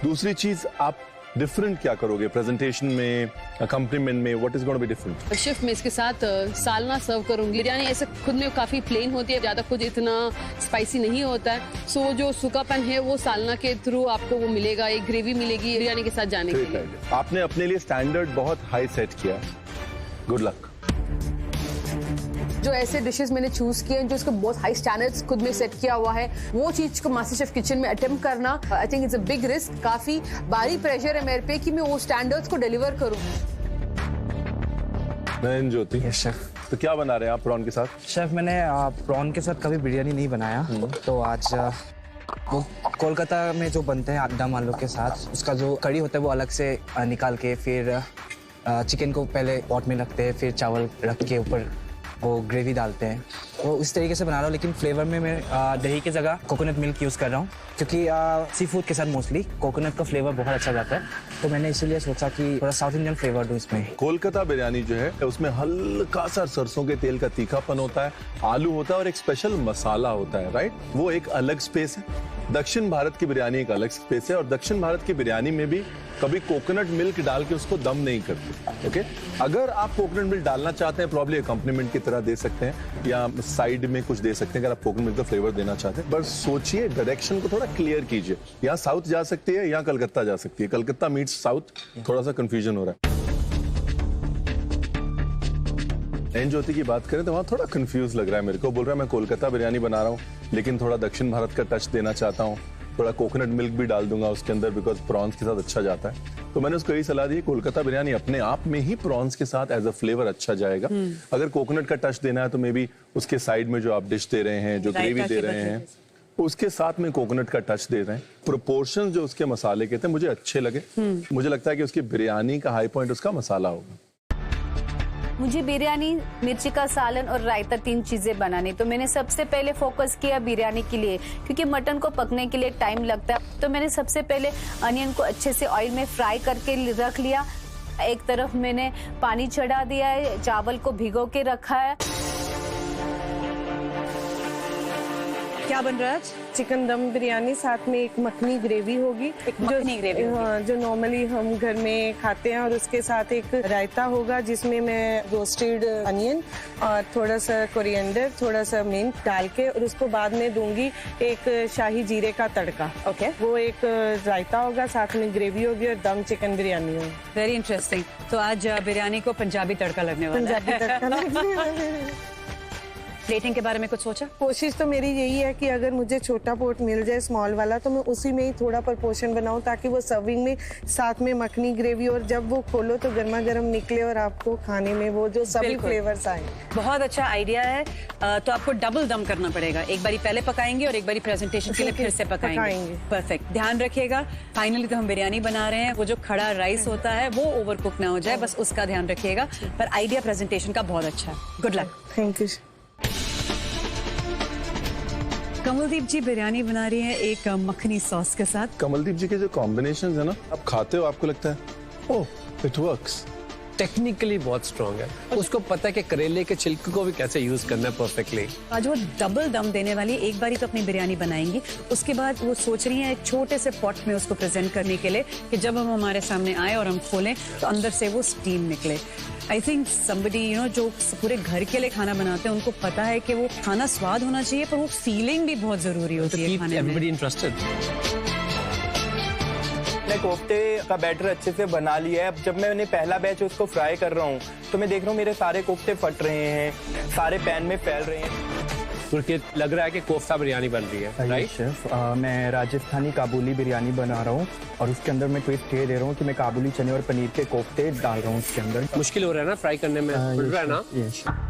दूसरी चीज, आप डिफरेंट क्या करोगे प्रेजेंटेशन में, अकम्पनीमेंट में? What is going to be different? Chef, मैं इसके साथ सालना सर्व करूंगी। बिरयानी ऐसे खुद में काफी प्लेन होती है, ज्यादा कुछ इतना स्पाइसी नहीं होता है। सो जो सूखापन है वो सालना के थ्रू आपको वो मिलेगा, एक ग्रेवी मिलेगी बिरयानी के साथ जाने के लिए। आपने अपने लिए स्टैंडर्ड बहुत हाई सेट किया, गुड लक। जो ऐसे डिशेस मैंने चूज किए हैं जो उसको बहुत हाई स्टैंडर्ड्स खुद में सेट किया हुआ है, वो चीज को मास्टर शेफ किचन में अटेम्प्ट करना, I think it's a big risk. काफी भारी प्रेशर है मेरे पे कि मैं वो स्टैंडर्ड्स को डिलीवर करूं। नयन ज्योति, यस शेफ। तो क्या बना रहे हैं आप प्रॉन के साथ? शेफ, मैंने प्रॉन के साथ कभी बिरयानी नहीं बनाया, तो आज वो कोलकाता में जो बनते हैं दम आलू के साथ, उसका जो कड़ी होता है वो अलग से निकाल के फिर चिकन को पहले पॉट में रखते हैं, फिर चावल रख के ऊपर वो ग्रेवी डालते हैं, वो उस तरीके से बना रहा हूँ। लेकिन फ्लेवर में मैं दही की जगह कोकोनट मिल्क यूज़ कर रहा हूँ, क्योंकि सी फूड के साथ मोस्टली कोकोनट का फ्लेवर बहुत अच्छा जाता है, तो मैंने इसीलिए सोचा कि थोड़ा साउथ इंडियन फ्लेवर दूँ इसमें। कोलकाता बिरयानी जो है उसमें हल्का सा सरसों के तेल का तीखापन होता है, आलू होता है और एक स्पेशल मसाला होता है, राइट? वो एक अलग स्पेस है। दक्षिण भारत की बिरयानी एक अलग स्पेस है, और दक्षिण भारत की बिरयानी में भी कभी कोकोनट मिल्क डाल के उसको दम नहीं करते। ओके, अगर आप कोकोनट मिल्क डालना चाहते हैं, प्रॉब्ली अकम्पनीमेंट की तरह दे सकते हैं या साइड में कुछ दे सकते हैं अगर आप कोकोनट मिल्क का फ्लेवर देना चाहते हैं। बस सोचिए, डायरेक्शन को थोड़ा क्लियर कीजिए। यहाँ साउथ जा सकती है, यहाँ कलकत्ता जा सकती है। कलकत्ता मीट्स साउथ, थोड़ा सा कंफ्यूजन हो रहा है। नयन ज्योति की बात करें तो वहाँ थोड़ा कंफ्यूज लग रहा है मेरे को। बोल रहा है मैं कोलकाता बिरयानी बना रहा हूँ, लेकिन थोड़ा दक्षिण भारत का टच देना चाहता हूँ, थोड़ा कोकोनट मिल्क भी डाल दूंगा उसके अंदर, बिकॉज प्रॉन्स के साथ अच्छा जाता है। तो मैंने उसको यही सलाह दी, कोलकाता बिरयानी अपने आप में ही प्रॉन्स के साथ एज अ फ्लेवर अच्छा जाएगा। अगर कोकोनट का टच देना है तो मे बी उसके साइड में जो आप डिश दे रहे हैं, जो ग्रेवी दे रहे हैं, उसके साथ में कोकोनट का टच दे रहे हैं। प्रोपोर्शंस जो उसके मसाले के थे मुझे अच्छे लगे। मुझे लगता है कि उसकी बिरयानी का हाई पॉइंट उसका मसाला होगा। मुझे बिरयानी, मिर्ची का सालन और रायता 3 चीजें बनानी, तो मैंने सबसे पहले फोकस किया बिरयानी के लिए, क्योंकि मटन को पकने के लिए टाइम लगता है। तो मैंने सबसे पहले अनियन को अच्छे से ऑयल में फ्राई करके रख लिया। एक तरफ मैंने पानी चढ़ा दिया है, चावल को भिगो के रखा है। क्या बन रहा है आज? चिकन दम बिरयानी, साथ में एक मखनी ग्रेवी होगी, मखनी ग्रेवी होगी। हाँ, जो नॉर्मली हम घर में खाते हैं, और उसके साथ एक रायता होगा जिसमें मैं रोस्टेड अनियन और थोड़ा सा कोरिएंडर, थोड़ा सा मिंट डाल के, और उसको बाद में दूंगी एक शाही जीरे का तड़का। ओके, वो एक रायता होगा, साथ में ग्रेवी होगी और दम चिकन बिरयानी होगी। Very interesting. तो आज बिरयानी को पंजाबी तड़का लगने वाला है। पंजाबी तड़का लगने वाला है। प्लेटिंग के बारे में कुछ सोचा? कोशिश तो मेरी यही है कि अगर मुझे छोटा पोट मिल जाए, स्मॉल वाला, तो मैं उसी में ही थोड़ा प्रपोर्शन बनाऊं, ताकि वो सर्विंग में साथ में मखनी ग्रेवी, और जब वो खोलो तो गर्मा गर्म निकले और आपको खाने में वो जो सभी फ्लेवर्स आए। बहुत अच्छा आइडिया है। तो आपको डबल दम करना पड़ेगा, एक बारी पहले पकाएंगे और एक बारी प्रेजेंटेशन के लिए फिर से पकाएंगे। परफेक्ट, ध्यान रखिएगा। फाइनली तो हम बिरयानी बना रहे हैं, वो जो खड़ा राइस होता है वो ओवर कुक ना हो जाए, बस उसका ध्यान रखिएगा। पर आइडिया प्रेजेंटेशन का बहुत अच्छा है। Good luck. Thank you. Kamaldeep ji biryani बना रही है एक मखनी सॉस के साथ। कमलदीप जी के जो कॉम्बिनेशन है ना, आप खाते हो आपको लगता है ओह इट वर्क्स। टेक्निकली बहुत स्ट्रांग है, उसको पता है कि करेले के छिलके को भी कैसे यूज करना है परफेक्टली। आज वो डबल दम देने वाली एक बारी तो अपनी बिरयानी बनाएंगी, उसके बाद वो सोच रही हैं एक छोटे से पॉट में उसको प्रेजेंट करने के लिए, कि जब हम हमारे सामने आए और हम खोलें तो अंदर से वो स्टीम निकले। आई थिंक समबडी जो पूरे घर के लिए खाना बनाते हैं, उनको पता है कि वो खाना स्वाद होना चाहिए, पर वो फीलिंग भी बहुत जरूरी होती है खाने में। Everybody interested. मैं कोफ्ते का बैटर अच्छे से बना लिया है। अब जब मैंने पहला बैच उसको फ्राई कर रहा हूँ, तो मैं देख रहा हूँ मेरे सारे कोफ्ते फट रहे हैं, सारे पैन में फैल रहे हैं। तो लग रहा है कि कोफ्ता बिरयानी बन रही है, राइट शेफ? मैं राजस्थानी काबुली बिरयानी बना रहा हूँ, और उसके अंदर मैं ट्विस्ट ये दे रहा हूँ कि मैं काबुली चने और पनीर के कोफ्ते डाल रहा हूँ उसके अंदर। मुश्किल हो रहा है ना फ्राई करने में? मिल रहा है ना?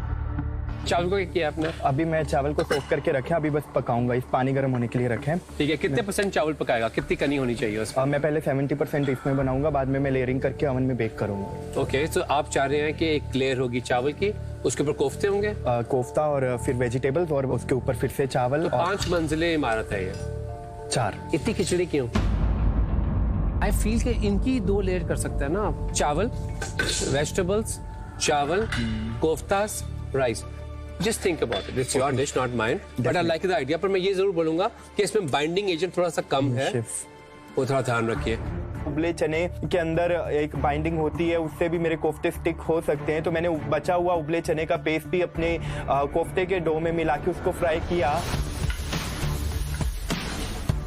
चावल को क्या किया आपने? अभी मैं चावल को सोक करके रखे, अभी बस पकाऊंगा, इस पानी गर्म होने के लिए रखे। ठीक है, कितने % चावल पकाएगा? कितनी कनी होनी चाहिए उसमें? मैं पहले 70% इसमें बनाऊंगा, बाद में मैं लेयरिंग करके ओवन में बेक करूंगा। ओके, तो आप चाह रहे हैं कि एक लेयर होगी चावल की, उसके ऊपर कोफ्ते होंगे? कोफ्ता और फिर वेजिटेबल्स, और उसके ऊपर फिर से चावल। तो 5 मंजिले इमारत है ये। 4। इतनी खिचड़ी क्यों? आई फील कि इनकी 2 लेयर कर सकते हैं ना आप। चावल, वेजिटेबल्स, चावल, कोफ्तास, rice. Just think about it. It's your dish, not mine. But I like the idea. पर मैं ये जरूर बोलूंगा कि इसमें बाइंडिंग एजेंट थोड़ा सा कम है, वो थोड़ा ध्यान रखिए। उबले चने के अंदर एक बाइंडिंग होती है, उससे भी मेरे कोफ्ते स्टिक हो सकते हैं, तो मैंने बचा हुआ उबले चने का पेस्ट भी अपने कोफ्ते के डो में मिला के उसको फ्राई किया।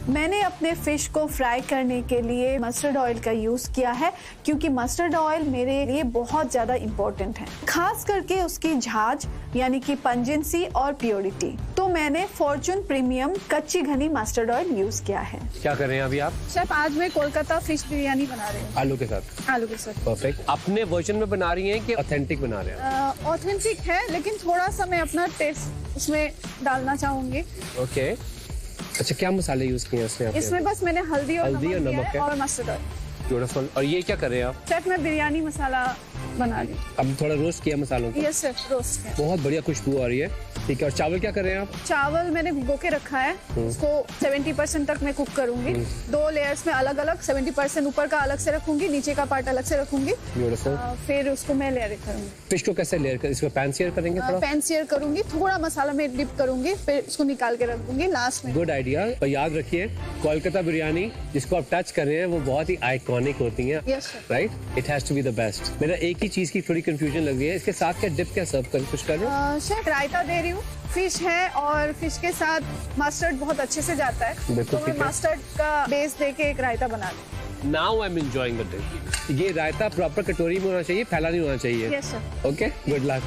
मैंने अपने फिश को फ्राई करने के लिए मस्टर्ड ऑयल का यूज किया है, क्योंकि मस्टर्ड ऑयल मेरे लिए बहुत ज्यादा इम्पोर्टेंट है, खास करके उसकी झाज यानी कि पंजेंसी और प्योरिटी। तो मैंने फॉर्चून प्रीमियम कच्ची घनी मस्टर्ड ऑयल यूज किया है। क्या कर रहे हैं अभी आप? शेफ, आज मैं कोलकाता फिश बिरयानी बना रही हूँ। आलू के साथ? आलू के साथ। परफेक्ट। अपने वर्जन में बना रही हैं कि ऑथेंटिक बना रहे हैं? ऑथेंटिक है, लेकिन थोड़ा सा मैं अपना टेस्ट इसमें डालना चाहूंगी। ओके, अच्छा, क्या मसाले यूज किए हैं इसमें? बस मैंने हल्दी और नमक है और मस्टर्ड ऑयल। ब्यूटीफुल। और ये क्या कर रहे हैं आप? शेफ, मैं बिरयानी मसाला बना ली। अब थोड़ा रोस्ट किया मसालों को। यस सर, रोस्ट है। बहुत बढ़िया खुशबू आ रही है। ठीक है, और चावल क्या कर रहे हैं आप? चावल मैंने भिगो के रखा है, उसको 70% तक मैं कुक करूंगी। 2 लेयर्स में अलग अलग, 70% ऊपर का अलग से रखूंगी, नीचे का पार्ट अलग से रखूंगी। ब्यूटीफुल। फिर उसको मैं लेयर करूंगी। फिश को कैसे लेयर कर, इसको पैन सीयर करेंगे थोड़ा? पैन सीयर करूंगी, थोड़ा मसाला में डिप करूंगी, फिर उसको निकाल के रख दूंगी लास्ट में। Good idea. पर याद रखिए, कोलकाता बिरयानी जिसको आप टच कर रहे हैं वो बहुत ही आइकॉनिक होती है, right? It has to be the best. मेरा एक ही चीज की थोड़ी कंफ्यूजन लग रही है, इसके साथ क्या डिप क्या सर्व कर, कुछ कर रहे हो? शेफ रायता दे रही हूँ, फिश है और फिश के साथ मस्टर्ड बहुत अच्छे से जाता है, तो मैं मस्टर्ड का बेस देके एक रायता बना दी। Now I am enjoying the dish. ये रायता प्रॉपर कटोरी में होना चाहिए, फैला नहीं होना चाहिए। Yes sir. Okay, good luck.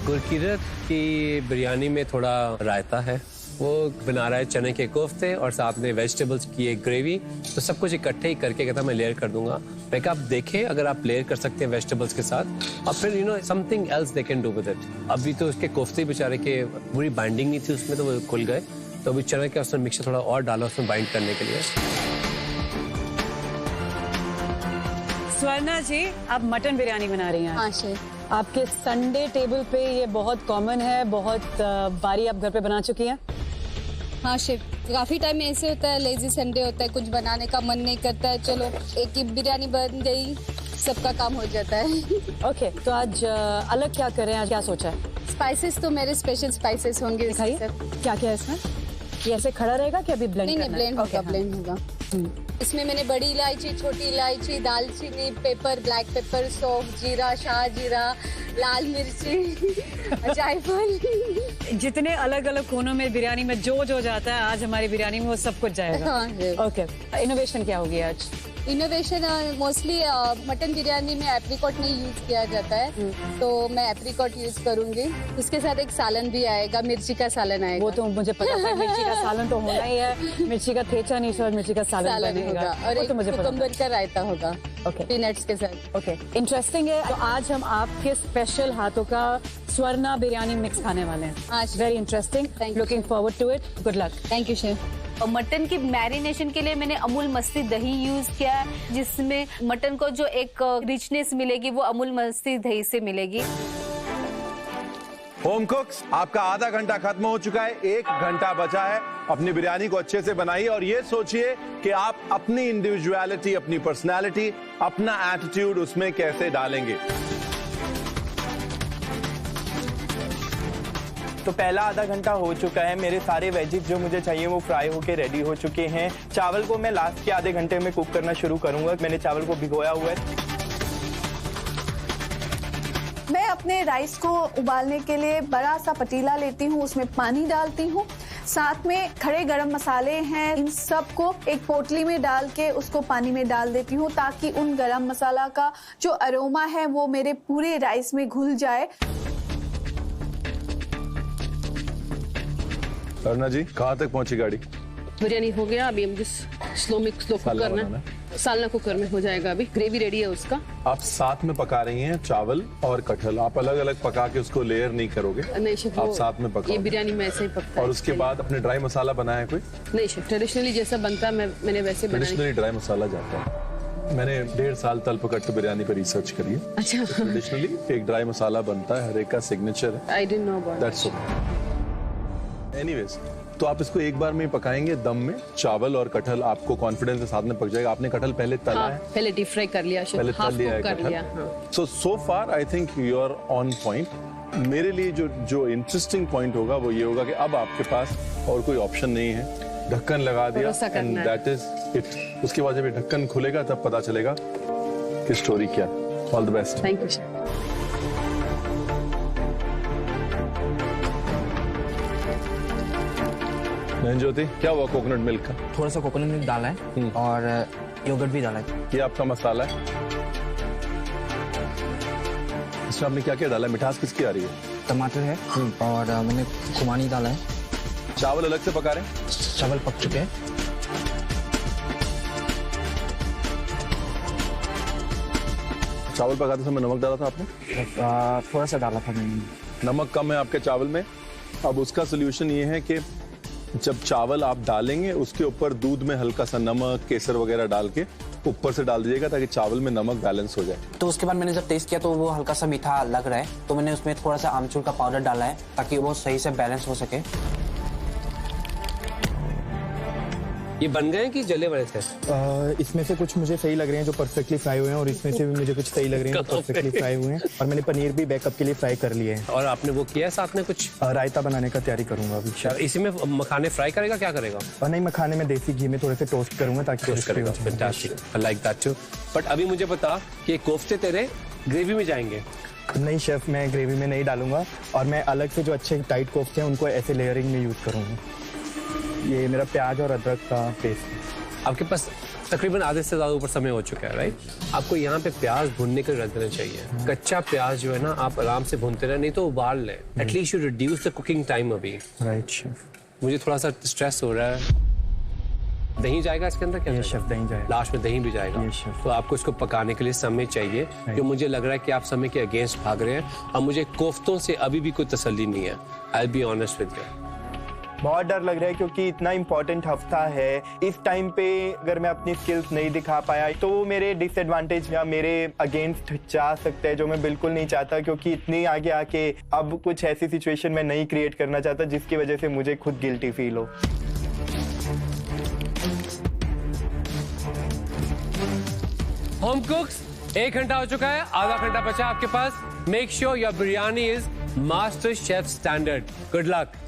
Gurkirat की बिरयानी में थोड़ा रायता है, वो बना रहा है चने के कोफ्ते और साथ में वेजिटेबल्स की एक ग्रेवी, तो सब कुछ इकट्ठे ही करके कहता मैं लेयर कर दूंगा। मैं कहा आप देखें अगर आप लेयर कर सकते हैं वेजिटेबल्स के साथ, और फिर you know something else they can do with it. अभी तो उसके कोफ्ते बेचारे के पूरी बाइंडिंग नहीं थी उसमें, तो वो खुल गए, तो अभी चने का उसने मिक्सर थोड़ा और डाला उसमें बाइंड करने के लिए। स्वर्णा जी, आप मटन बिरयानी बना रही हैं। हाँ शेफ। आपके संडे टेबल पे ये बहुत कॉमन है, बहुत बारी आप घर पे बना चुकी हैं। हाँ शेफ, काफी टाइम में ऐसे होता है, लेजी संडे होता है, कुछ बनाने का मन नहीं करता है, चलो एक ही बिरयानी बन गई, सबका काम हो जाता है। ओके, तो आज अलग क्या करें, आज क्या सोचा है? स्पाइसेस तो मेरे स्पेशल स्पाइसेस होंगे। दिखाइए क्या क्या है इसमें। ये ऐसे खड़ा रहेगा कि अभी ब्लेंड नहीं, करना है? ब्लेंड होगा, हाँ। ब्लेंड होगा। इसमें मैंने बड़ी इलायची, छोटी इलायची, दालचीनी, पेपर, ब्लैक पेपर, सौंफ, जीरा, शाह जीरा, लाल मिर्ची, जायफल। जितने अलग अलग कोनों में बिरयानी में जो जो जाता है, आज हमारी बिरयानी में वो सब कुछ जाएगा। हाँ, ओके, इनोवेशन क्या होगी आज? इनोवेशन मोस्टली मटन बिरयानी में एप्रिकॉट नहीं यूज किया जाता है, तो मैं एप्रिकॉट यूज करूंगी। उसके साथ एक सालन भी आएगा, मिर्ची का सालन आएगा। वो तो मुझे पता है, मिर्ची का सालन तो होना ही है, मिर्ची का ठेचा नहीं सर, मिर्ची का सालन बनेगा। और एक तो मुझे कुकुम्बर का रायता होगा, पीनट्स के साथ। ओके, इंटरेस्टिंग है। तो आज हम आपके स्पेशल हाथों का स्वर्णा बिरयानी मिक्स खाने वाले हैं। Very interesting, looking forward to it. Good luck. Thank you chef. और मटन की मैरिनेशन के लिए मैंने अमूल मस्ती दही यूज किया है, जिसमें मटन को जो एक रिचनेस मिलेगी वो अमूल मस्ती दही से मिलेगी। होम कुक्स, आपका आधा घंटा खत्म हो चुका है, 1 घंटा बचा है। अपनी बिरयानी को अच्छे से बनाइए और ये सोचिए कि आप अपनी इंडिविजुअलिटी, अपनी पर्सनालिटी, अपना एटीट्यूड उसमें कैसे डालेंगे। तो पहला आधा घंटा हो चुका है, मेरे सारे वेजिज जो मुझे चाहिए वो फ्राई होके रेडी हो चुके हैं। चावल को मैं लास्ट के आधे घंटे में कुक करना शुरू करूंगा। मैंने चावल को भिगोया हुआ है। मैं अपने राइस को उबालने के लिए बड़ा सा पतीला लेती हूँ, उसमें पानी डालती हूँ, साथ में खड़े गरम मसाले हैं, इन सब को एक पोटली में डाल के उसको पानी में डाल देती हूँ, ताकि उन गरम मसाला का जो अरोमा है वो मेरे पूरे राइस में घुल जाए। अरुणा जी, कहाँ तक पहुंची गाड़ी? बिरयानी हो गया, अभी हम स्लो कुक करना है। सालना कुकर में हो जाएगा, अभी ग्रेवी रेडी है उसका। आप साथ में पका रही हैं चावल और कटहल, आप अलग अलग पका के उसको लेयर नहीं करोगे? नहीं शेफ, आप साथ में पकाओगे। ये बिरयानी में ऐसे ही पकता है। और उसके बाद अपने ड्राई मसाला बनाया है कोई? नहीं शेफ, ट्रेडिशनली जैसा बनता है मैंने वैसे बनाया। ट्रेडिशनली ड्राई मसाला जाता है। मैंने 1.5 साल तलपकट्ट बिरयानी पर रिसर्च करी है। अच्छा। ट्रेडिशनली एक ड्राई मसाला बनता है, हर एक का सिग्नेचर है। I didn't know about that's anyways, तो आप इसको एक बार में ही पकाएंगे दम में, चावल और कटहल आपको कॉन्फिडेंस के साथ में पक जाएगा। आपने कटहल पहले तला है? पहले डीप फ्राई कर लिया, पहले तल लिया है कटहल। So far I think you are on point. मेरे लिए जो इंटरेस्टिंग पॉइंट होगा वो ये होगा कि अब आपके पास और कोई ऑप्शन नहीं है, ढक्कन लगा दिया एंड दैट इज इट। उसके बाद जब ये ढक्कन खुलेगा तब पता चलेगा कि स्टोरी क्या। All the best. Thank you. Jyoti, क्या हुआ कोकोनट मिल्क का? थोड़ा सा कोकोनट मिल्क डाला है और योगर्ट भी डाला है। ये आपका मसाला है। इसमें आपने क्या क्या डाला है? मिठास किसकी आ रही है? टमाटर है और मैंने खुमानी डाला है। चावल अलग से पका रहे हैं? चावल पक चुके हैं। चावल पकाते समय नमक डाला था आपने? थोड़ा सा डाला था मैंने। नमक कम है आपके चावल में। अब उसका सोल्यूशन ये है कि जब चावल आप डालेंगे उसके ऊपर दूध में हल्का सा नमक, केसर वगैरह डाल के ऊपर से डाल दीजिएगा ताकि चावल में नमक बैलेंस हो जाए। तो उसके बाद मैंने जब टेस्ट किया तो वो हल्का सा मीठा लग रहा है, तो मैंने उसमें थोड़ा सा आमचूर का पाउडर डाला है ताकि वो सही से बैलेंस हो सके। ये बन गए कि जले हुए थे? इसमें से कुछ मुझे सही लग रहे हैं जो परफेक्टली फ्राई हुए हैं, और इसमें से भी मुझे कुछ सही लग रहे हैं जो परफेक्टली फ्राई हुए हैं। और मैंने पनीर भी बैकअप के लिए फ्राई कर लिए हैं। और आपने वो किया है साथ में कुछ? रायता बनाने का तैयारी करूंगा अभी। इसी में मखाने फ्राई करेगा, क्या करेगा? और नहीं, मखाने में देसी घी में थोड़े से टोस्ट करूंगा ताकि टोस्ट करेगा। Fantastic, I like that too. But अभी मुझे बता कि कोफ्ते तेरे ग्रेवी में जाएंगे? नहीं शेफ, मैं ग्रेवी में नहीं डालूंगा, और मैं अलग से जो अच्छे टाइट कोफ्ते हैं उनको ऐसे लेयरिंग में यूज करूंगा। ये मेरा प्याज और अदरक का पेस्ट है। आपके पास तकरीबन आधे से ज्यादा ऊपर समय हो चुका है, राइट? आपको यहाँ पे प्याज भुनने के रख देना चाहिए। कच्चा प्याज जो है ना, आप आराम से भूनते रहे, नहीं तो उबाल लें। At least you reduce the cooking time अभी। Right chef. मुझे थोड़ा सा स्ट्रेस हो रहा है। दही जाएगा इसके अंदर? क्या शेफ, दही जाएगा। लास्ट में दही भी जाएगा। तो आपको इसको पकाने के लिए समय चाहिए, जो मुझे लग रहा है कि आप समय के अगेंस्ट भाग रहे हैं। और मुझे कोफ्तों से अभी भी कोई तसल्ली नहीं है। आई बी ऑनेस्ट विद यू। बहुत डर लग रहा है क्योंकि इतना इम्पोर्टेंट हफ्ता है। इस टाइम पे अगर मैं अपनी स्किल्स नहीं दिखा पाया तो वो मेरे डिसएडवांटेज या मेरे अगेंस्ट जा सकता है, जो मैं बिल्कुल नहीं चाहता। क्योंकि इतनी आगे आके अब कुछ ऐसी सिचुएशन मैं नहीं क्रिएट करना चाहता जिसकी वजह से मुझे खुद गिल्टी फील हो। होम कुक्स 1 घंटा हो चुका है, आधा घंटा बचा आपके पास। Make sure your biryani is master chef standard. Good luck.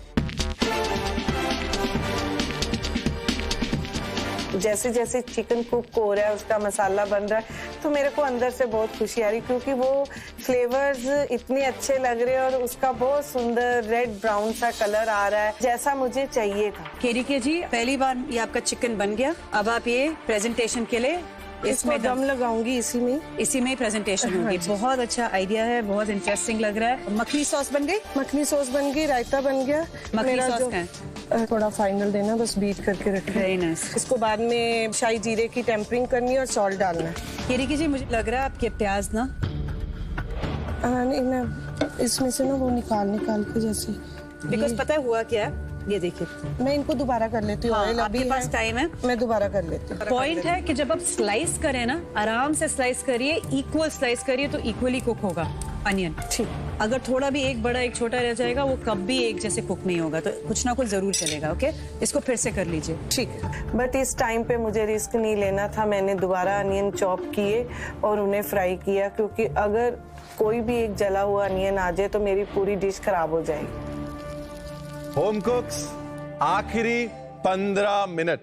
जैसे जैसे चिकन कुक हो रहा है, उसका मसाला बन रहा है, तो मेरे को अंदर से बहुत खुशी आ रही, क्योंकि वो फ्लेवर्स इतने अच्छे लग रहे हैं और उसका बहुत सुंदर रेड ब्राउन सा कलर आ रहा है, जैसा मुझे चाहिए था। केरीके जी, पहली बार ये आपका चिकन बन गया। अब आप ये प्रेजेंटेशन के लिए इसमें दम लगाऊंगी, इसी में ही प्रेजेंटेशन होगी। बहुत अच्छा आइडिया है, बहुत इंटरेस्टिंग लग रहा है। मखनी सॉस बन गई? मखनी सॉस बन गई, रायता बन गया। मखनी सॉस का है? थोड़ा फाइनल देना, बस बीट करके रखना। Very nice. इसको बाद में शाही जीरे की टेम्परिंग करनी है और सॉल्ट डालना है। केरीके जी, मुझे लग रहा है आपके प्याज ना, नहीं, मैं इसमें से ना वो निकाल के जैसे, बिकॉज पता है हुआ क्या है, ये देखिए, मैं इनको दोबारा कर लेती हूँ। हाँ, आपके पास टाइम है, मैं दोबारा कर लेती हूँ। पॉइंट है कि जब आप स्लाइस करें ना, आराम से स्लाइस करिए, इक्वल स्लाइस करिए, तो इक्वली कुक होगा अनियन। ठीक। अगर थोड़ा भी एक बड़ा एक छोटा रह जाएगा, वो कभी एक जैसे कुक नहीं होगा, तो कुछ ना कुछ जरूर चलेगा। ओके, इसको फिर से कर लीजिए। ठीक। बट इस टाइम पे मुझे रिस्क नहीं लेना था। मैंने दोबारा अनियन चॉप किए और उन्हें फ्राई किया, क्योंकि अगर कोई भी एक जला हुआ अनियन आ जाए तो मेरी पूरी डिश खराब हो जाएगी। होम कुक्स, आखिरी 15 मिनट।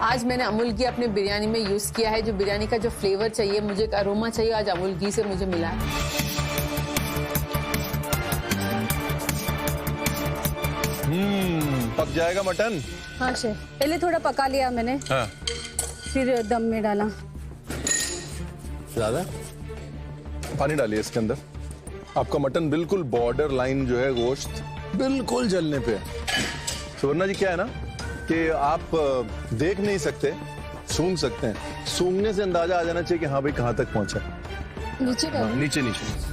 आज मैंने अमूल घी अपने बिरयानी में यूज किया है। जो बिरयानी का जो फ्लेवर चाहिए, मुझे एक अरोमा चाहिए, आज अमूल घी से मुझे मिला है। पक जाएगा मटन? हाँ शेफ, पहले थोड़ा पका लिया मैंने। हाँ। फिर दम में डाला। ज्यादा पानी डालिए इसके अंदर। आपका मटन बिल्कुल बॉर्डर लाइन जो है, गोश्त बिल्कुल जलने पे है। सुवर्णा जी, क्या है ना कि आप देख नहीं सकते, सूंघ सकते हैं। सूंघने से अंदाजा आ जाना चाहिए कि हाँ भाई कहाँ तक पहुंचा। नीचे हाँ, नीचे नीचे।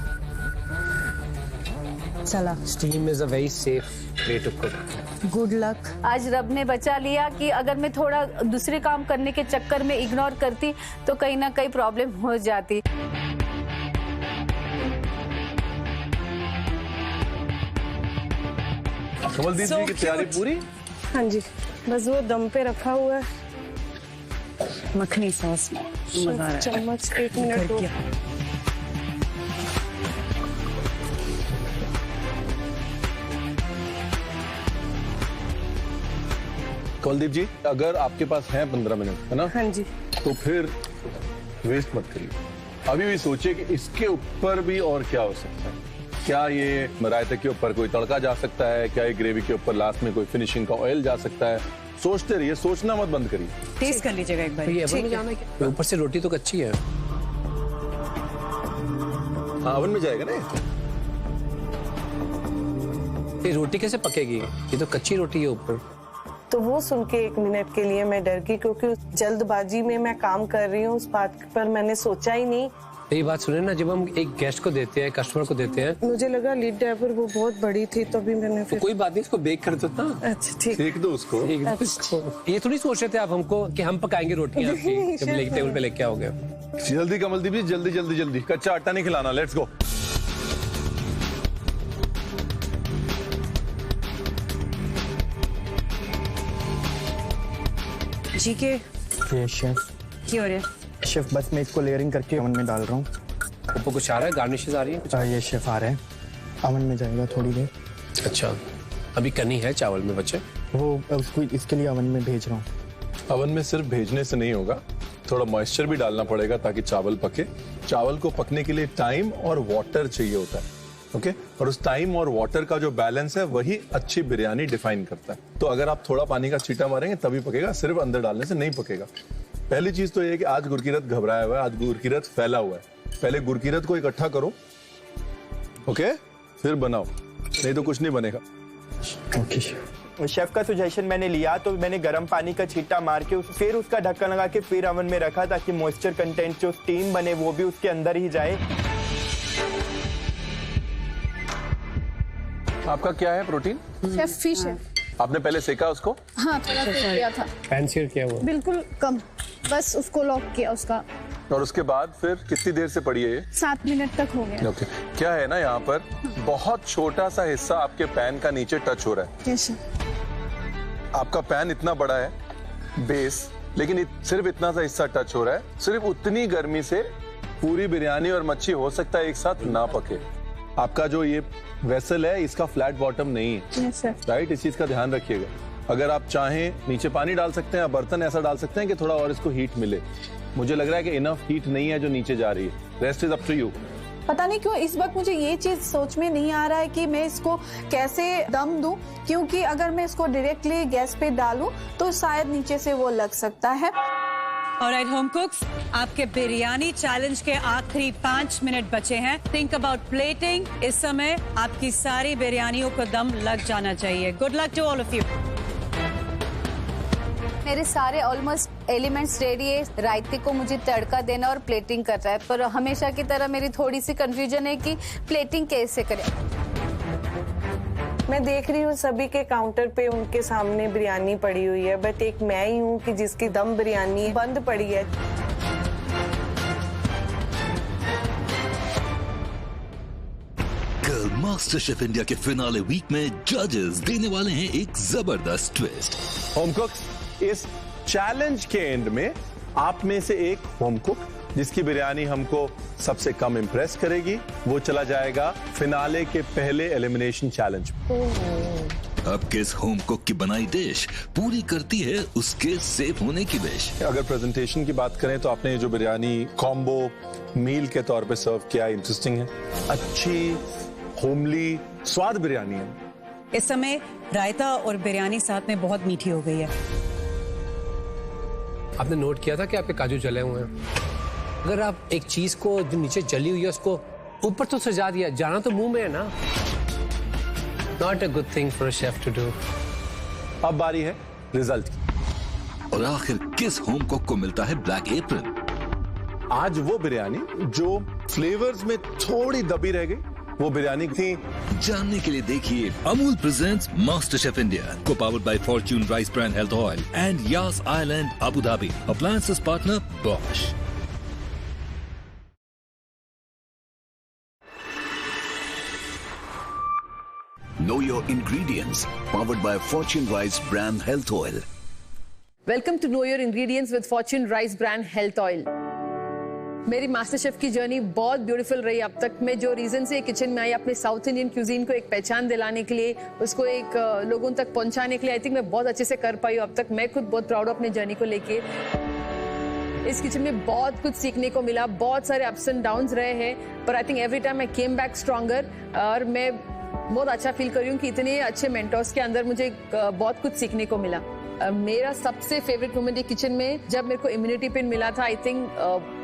चला, steam is a very safe way to cook. Good luck. आज रब ने बचा लिया कि अगर मैं थोड़ा दूसरे काम करने के चक्कर में इग्नोर करती तो कहीं ना कहीं प्रॉब्लम हो जाती। कमलदीप जी की तैयारी पूरी? हाँ जी, बस वो दम पे रखा हुआ है। मखनी सॉस में मजा आ रहा है। चम्मच 1 मिनट दो। कमलदीप जी, अगर आपके पास है 15 मिनट, है ना? हाँ जी। तो फिर वेस्ट मत करिए। अभी भी सोचिए कि इसके ऊपर भी और क्या हो सकता है। क्या ये रायते के ऊपर कोई तड़का जा सकता है? क्या ये ग्रेवी के ऊपर लास्ट में कोई फिनिशिंग का ऑयल जा सकता है? सोचते रहिए, सोचना मत बंद करिए। टेस्ट कर लीजिएगा एक बार। ये ओवन में जाना है क्या? ऊपर से रोटी तो कच्ची है। हाँ, ओवन में जाएगा ना ये रोटी कैसे पकेगी? ये तो कच्ची रोटी है ऊपर। तो वो सुन के 1 मिनट के लिए मैं डर गई, क्योंकि जल्दबाजी में मैं काम कर रही हूँ। उस बात पर मैंने सोचा ही नहीं यही बात सुने ना, जब हम एक गेस्ट को देते हैं, कस्टमर को देते हैं, मुझे लगा लिड डैपर वो बहुत बड़ी थी, तो भी मैंने तो फिर कोई बात नहीं, इसको बेक कर दो ना। अच्छा ठीक। सीख दो उसको। ये थोड़ी सोच रहे थे आप हमको कि हम पकाएंगे रोटियां आपकी, जब लेके टेबल पे लेके आओगे। जल्दी कमलदीप जी, जल्दी जल्दी जल्दी, कच्चा आटा नहीं खिलाना। Let's go. जी के ये शेफ की हो रही है? शेफ बस मैं इसको लेयरिंग करके ओवन में डाल रहा हूँ। ऊपर कुछ आ रहा है, गार्निशेस आ रही है कुछ? ये शेफ आ रहा है, ओवन में जाएगा थोड़ी देर। अच्छा, अभी करनी है चावल में बच्चे? वो उसको इसके लिए ओवन में भेज रहा हूँ। ओवन में सिर्फ भेजने से नहीं होगा, थोड़ा मॉइस्चर भी डालना पड़ेगा ताकि चावल पके। चावल को पकने के लिए टाइम और वाटर चाहिए होता है, ओके? और उस टाइम और वाटर का जो बैलेंस है वही अच्छी बिरयानी डिफाइन करता है। तो अगर आप थोड़ा पानी का छींटा मारेंगे तभी पकेगा, सिर्फ अंदर डालने से नहीं पकेगा। पहली चीज तो ये है कि आज गुरकीरत घबराया हुआ है, आज गुरकीरत फैला हुआ है। पहले गुरकीरत को इकट्ठा करो, ओके? फिर बनाओ, नहीं तो कुछ नहीं बनेगा। ओके शेफ का सुजेशन मैंने लिया, तो मैंने गर्म पानी का छींटा मार के फिर उसका ढक्कन लगा के फिर ओवन में रखा, ताकि मॉइस्चर कंटेंट जो स्टीम बने वो भी उसके अंदर ही जाए। आपका क्या है प्रोटीन? शेफ फिश है। आपने पहले सेका उसको? हाँ, थोड़ा सेक किया था, पैन सीयर किया हुआ? बिल्कुल कम, बस उसको लॉक किया उसका। और उसके बाद फिर कितनी देर से पड़ी है ये? 7 मिनट तक हो गया। ओके। क्या है ना, यहाँ पर बहुत छोटा सा हिस्सा आपके पैन का नीचे टच हो रहा है। कैसे? आपका पैन इतना बड़ा है बेस, लेकिन सिर्फ इतना सा हिस्सा टच हो रहा है। सिर्फ उतनी गर्मी से पूरी बिरयानी और मच्छी हो सकता है एक साथ ना पके। आपका जो ये वेसल है इसका फ्लैट बॉटम नहीं है, राइट? इस चीज का ध्यान रखिएगा। अगर आप चाहें नीचे पानी डाल सकते हैं, बर्तन ऐसा डाल सकते हैं कि थोड़ा और इसको हीट मिले। मुझे लग रहा है कि इनफ हीट नहीं है जो नीचे जा रही है। Rest is up to you. पता नहीं क्यों इस वक्त मुझे ये चीज सोच में नहीं आ रहा है कि मैं इसको कैसे दम दूं, क्योंकि अगर मैं इसको डायरेक्टली गैस पे डालूं तो शायद नीचे से वो लग सकता है। ऑलराइट होम कुक्स, आपके बिरयानी चैलेंज के आखिरी 5 मिनट बचे हैं। Think about plating. इस समय आपकी सारी बिरयानियों को दम लग जाना चाहिए। Good luck to all of you. मेरे सारे ऑलमोस्ट एलिमेंट्स रेडी है। रायते को मुझे तड़का देना और प्लेटिंग करना है, पर हमेशा की तरह मेरी थोड़ी सी कंफ्यूजन है कि प्लेटिंग कैसे करें। मैं देख रही हूँ सभी के काउंटर पे उनके सामने बिरयानी पड़ी हुई है, बट एक मैं ही हूँ कि जिसकी दम बिरयानी बंद पड़ी है। कल मास्टर शेफ इंडिया के फिनाले वीक में जजेस देने वाले हैं एक जबरदस्त ट्विस्ट। होम कुक्स, इस चैलेंज के एंड में आप में से एक होम कुक जिसकी बिरयानी हमको सबसे कम इम्प्रेस करेगी, वो चला जाएगा फिनाले के पहले एलिमिनेशन चैलेंज। अब किस होम कुक की बनाई डिश पूरी करती है उसके सेफ होने की विश? अगर प्रेजेंटेशन की बात करें तो आपने जो बिरयानी कॉम्बो मील के तौर पे सर्व किया, इंटरेस्टिंग है, अच्छी होमली स्वाद बिरयानी है। इस समय रायता और बिरयानी साथ में बहुत मीठी हो गई है। आपने नोट किया था कि आपके काजू जले हुए हैं? अगर आप एक चीज को जो नीचे जली हुई है उसको ऊपर तो सजा दिया, जाना तो मुंह में है ना। Not a good thing for a chef to do. अब बारी है रिजल्ट की। और आखिर किस होम कुक को मिलता है ब्लैक एप्रन? आज वो बिरयानी जो फ्लेवर्स में थोड़ी दबी रह गई, वो बिरयानी थी। जानने के लिए देखिए Amul presents master chef India, को powered by Fortune rice brand health oil and Yas Island Abu Dhabi, appliances partner Bosch. Know your ingredients, powered by Fortune Rice brand health oil. Welcome to know your ingredients with Fortune rice brand health oil. मेरी master chef की journey बहुत beautiful रही अब तक। मैं जो reason से kitchen में आई, अपने साउथ इंडियन क्यूजीन को एक पहचान दिलाने के लिए, उसको एक लोगों तक पहुंचाने के लिए, आई थिंक मैं बहुत अच्छे से कर पाई हूँ अब तक। मैं खुद बहुत प्राउड हूँ अपनी जर्नी को लेके। इस किचन में बहुत कुछ सीखने को मिला, बहुत सारे अप्स एंड डाउन्स रहे हैं, पर I think every time I came back stronger. और मैं बहुत अच्छा फील कर रही हूँ कि इतने अच्छे मेंटर्स के अंदर मुझे बहुत कुछ सीखने को मिला। मेरा सबसे फेवरेट मोमेंट है किचन में जब मेरे को इम्यूनिटी पिन मिला था। आई थिंक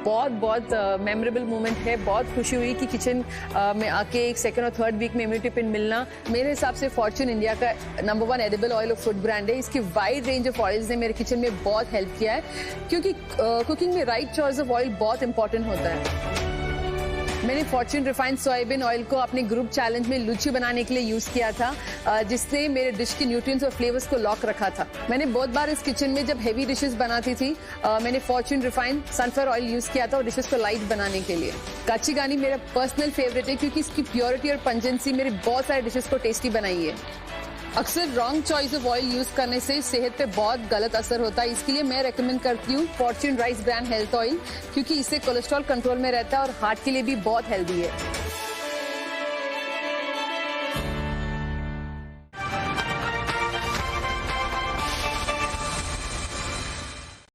बहुत मेमोरेबल मोमेंट है। बहुत खुशी हुई कि किचन में आके एक सेकंड और थर्ड वीक में इम्यूनिटी पिन मिलना। मेरे हिसाब से फॉर्च्यून इंडिया का number 1 edible oil of food brand है। इसकी वाइड रेंज ऑफ ऑयल्स ने मेरे किचन में बहुत हेल्प किया है, क्योंकि कुकिंग में राइट चॉइस ऑफ ऑयल बहुत इंपॉर्टेंट होता है। मैंने फॉर्च्यून रिफाइंड सोयाबीन ऑयल को अपने ग्रुप चैलेंज में लुची बनाने के लिए यूज किया था, जिसने मेरे डिश के न्यूट्रिएंट्स और फ्लेवर्स को लॉक रखा था। मैंने बहुत बार इस किचन में जब हेवी डिशेस बनाती थी, मैंने Fortune refined sunflower oil use किया था और डिशेस को लाइट बनाने के लिए। काची गानी मेरा पर्सनल फेवरेट है क्योंकि इसकी प्योरिटी और पंजेंसी मेरे बहुत सारे डिशेस को टेस्टी बनाई है। अक्सर wrong choice of oil use करने से सेहत पे बहुत गलत असर होता है, इसके लिए मैं रेकमेंड करती हूँ Fortune rice brand health oil, क्योंकि इससे कोलेस्ट्रॉल कंट्रोल में रहता है और हार्ट के लिए भी बहुत हेल्दी है।